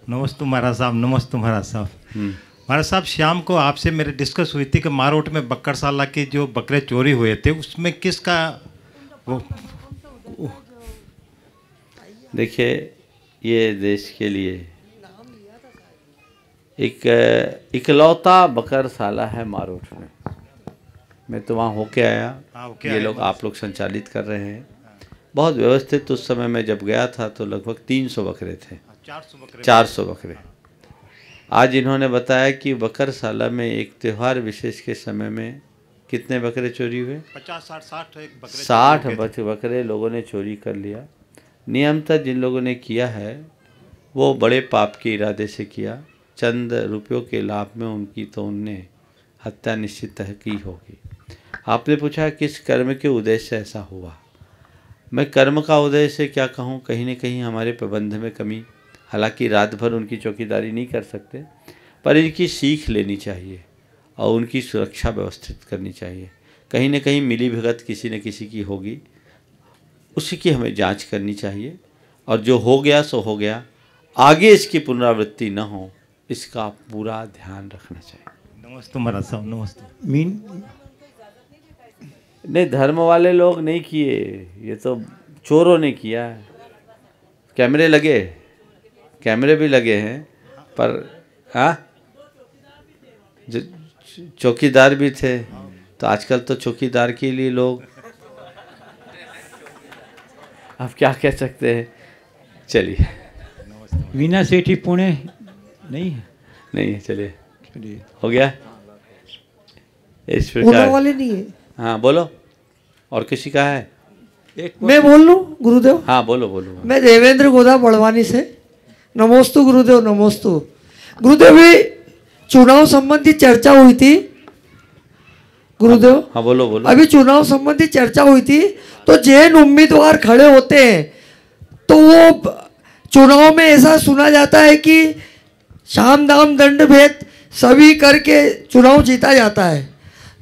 नमस्ते महाराज साहब, नमस्ते महाराज साहब। महाराज साहब, शाम को आपसे मेरे डिस्कस हुई थी कि मारोट में बक्करशाला के जो बकरे चोरी हुए थे उसमें किसका वो? देखिए, ये देश के लिए एक इकलौता बकरशाला है मारोट में। मैं तो वहाँ होके आया। ये लोग आप लोग संचालित कर रहे हैं, बहुत व्यवस्थित। उस समय मैं जब गया था तो लगभग 300 बकरे थे, 400 बकरे। आज इन्होंने बताया कि बकरशाला में एक त्यौहार विशेष के समय में कितने बकरे चोरी हुए? 60 बकरे लोगों ने चोरी कर लिया। नियमतः जिन लोगों ने किया है वो बड़े पाप के इरादे से किया, चंद रुपयों के लाभ में उनकी तो उनने हत्या निश्चित की होगी। आपने पूछा किस कर्म के उदय से ऐसा हुआ। मैं कर्म का उदय से क्या कहूँ, कहीं न कहीं हमारे प्रबंध में कमी। हालांकि रात भर उनकी चौकीदारी नहीं कर सकते, पर इनकी सीख लेनी चाहिए और उनकी सुरक्षा व्यवस्थित करनी चाहिए। कहीं न कहीं मिली भगत किसी न किसी की होगी, उसी की हमें जांच करनी चाहिए और जो हो गया सो हो गया, आगे इसकी पुनरावृत्ति न हो इसका पूरा ध्यान रखना चाहिए। नमस्ते महाराज साहब, नमस्ते। नहीं, धर्म वाले लोग नहीं किए, ये तो चोरों ने किया है। कैमरे लगे, कैमरे भी लगे हैं, पर हाँ चौकीदार भी थे। तो आजकल तो चौकीदार के लिए लोग आप क्या कह सकते हैं। चलिए, वीना सेठी पुणे नहीं है, नहीं है, चलिए हो गया इस पुणे प्रकार वाले नहीं है। हाँ बोलो, और किसी का है? मैं बोल लूं गुरुदेव? हाँ बोलो बोलो। मैं देवेंद्र गोदा बड़वानी से। नमोस्तु गुरुदेव, नमोस्तु गुरुदेव। भी चुनाव संबंधी चर्चा हुई थी गुरुदेव। हाँ बोलो बोलो। अभी चुनाव संबंधी चर्चा हुई थी, तो जैन उम्मीदवार खड़े होते हैं तो वो चुनाव में ऐसा सुना जाता है कि साम दाम दंड भेद सभी करके चुनाव जीता जाता है।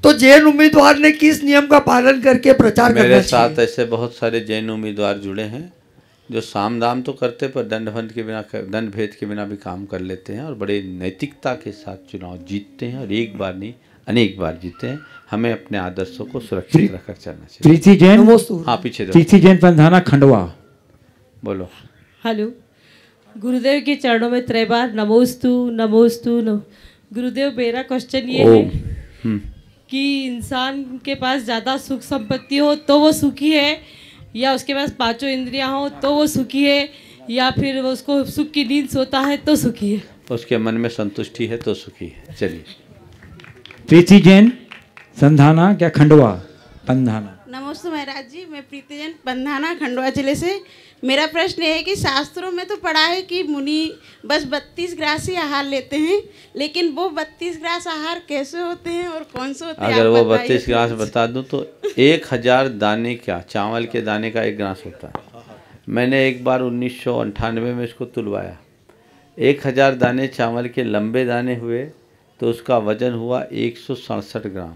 तो जैन उम्मीदवार ने किस नियम का पालन करके प्रचार करना चाहिए? मेरे साथ ऐसे बहुत सारे जैन उम्मीदवार जुड़े हैं जो साम दाम तो करते पर दंड भेद के बिना भी काम कर लेते हैं और बड़े नैतिकता के साथ चुनाव जीतते हैं और एक बार नहीं अनेक बार जीते हैं। हमें अपने आदर्शों को सुरक्षित रखकर चलना चाहिए। प्रीति जैन, हाँ पीछे प्रीति जैन पंधाना खंडवा। बोलो। हेलो, गुरुदेव के चरणों में त्रैबार नमोस्तु नमोस्तु नमो। गुरुदेव, मेरा क्वेश्चन ये है कि इंसान के पास ज़्यादा सुख संपत्ति हो तो वो सुखी है, या उसके पास पांचों इंद्रियां हो तो वो सुखी है, या फिर वो उसको सुख की नींद सोता है तो सुखी है? उसके मन में संतुष्टि है तो सुखी है। चलिए। प्रीति जैन संधाना क्या खंडवा पंधाना। नमस्ते महाराज जी, मैं प्रीति जैन पंधाना खंडवा जिले से। मेरा प्रश्न है कि शास्त्रों में तो पढ़ा है कि मुनि बस 32 ग्रास ही आहार लेते हैं, लेकिन वो 32 ग्रास आहार कैसे होते हैं और कौन से होते हैं? अगर वो 32 ग्रास बता दूं तो 1000 दाने क्या चावल के दाने का 1 ग्रास होता है। मैंने एक बार 1998 में इसको तुलवाया। 1000 दाने चावल के लंबे दाने हुए तो उसका वजन हुआ 167 ग्राम,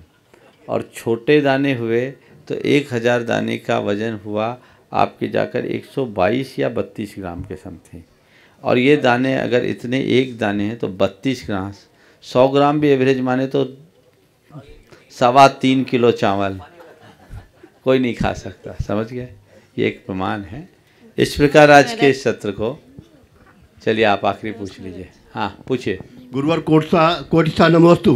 और छोटे दाने हुए तो 1000 दाने का वजन हुआ आपके जाकर 122 या 32 ग्राम के समथिंग। और ये दाने अगर इतने एक दाने हैं तो 32 ग्राम, 100 ग्राम भी एवरेज माने तो 3.25 किलो चावल कोई नहीं खा सकता। समझ गए? ये एक प्रमाण है। इस प्रकार आज के सत्र को, चलिए आप आखिरी पूछ लीजिए। हाँ पूछिए। गुरुवर कोटिसा नमोस्तु।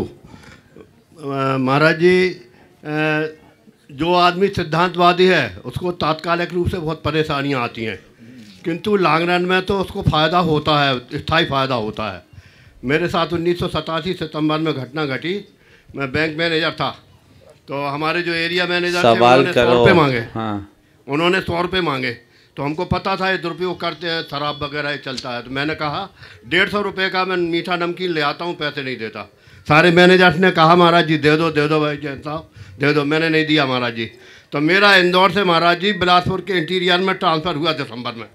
महाराज जी, जो आदमी सिद्धांतवादी है उसको तात्कालिक रूप से बहुत परेशानियां आती हैं, किंतु लॉन्ग रन में तो उसको फ़ायदा होता है, स्थायी फ़ायदा होता है। मेरे साथ 1987 सितंबर में घटना घटी। मैं बैंक मैनेजर था, तो हमारे जो एरिया मैनेजर थे उन्होंने 100 रुपये मांगे। हाँ। उन्होंने 100 रुपये मांगे, तो हमको पता था ये दुरुपयोग करते हैं, शराब वगैरह चलता है। तो मैंने कहा 150 रुपये का मैं मीठा नमकीन ले आता हूँ, पैसे नहीं देता। सारे मैनेजर्स ने कहा महाराज जी दे दो भाई जैन साहब दे दो। मैंने नहीं दिया महाराज जी। तो मेरा इंदौर से महाराज जी बिलासपुर के इंटीरियर में ट्रांसफ़र हुआ दिसंबर में।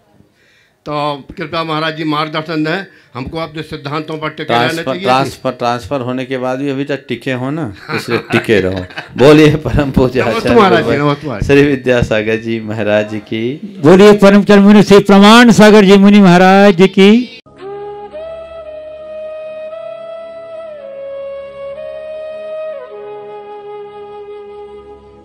तो कृपया महाराज जी मार्गदर्शन दें, हमको अपने सिद्धांतों पर टिके रहना चाहिए। ट्रांसफर होने के बाद भी अभी तक टिके हो ना, इसलिए टिके रहो। बोलिए परम पूज्य आचार्य श्री विद्यासागर जी महाराज की। बोलिए परम चरण मुनि श्री प्रमाण सागर जी मुनि महाराज की।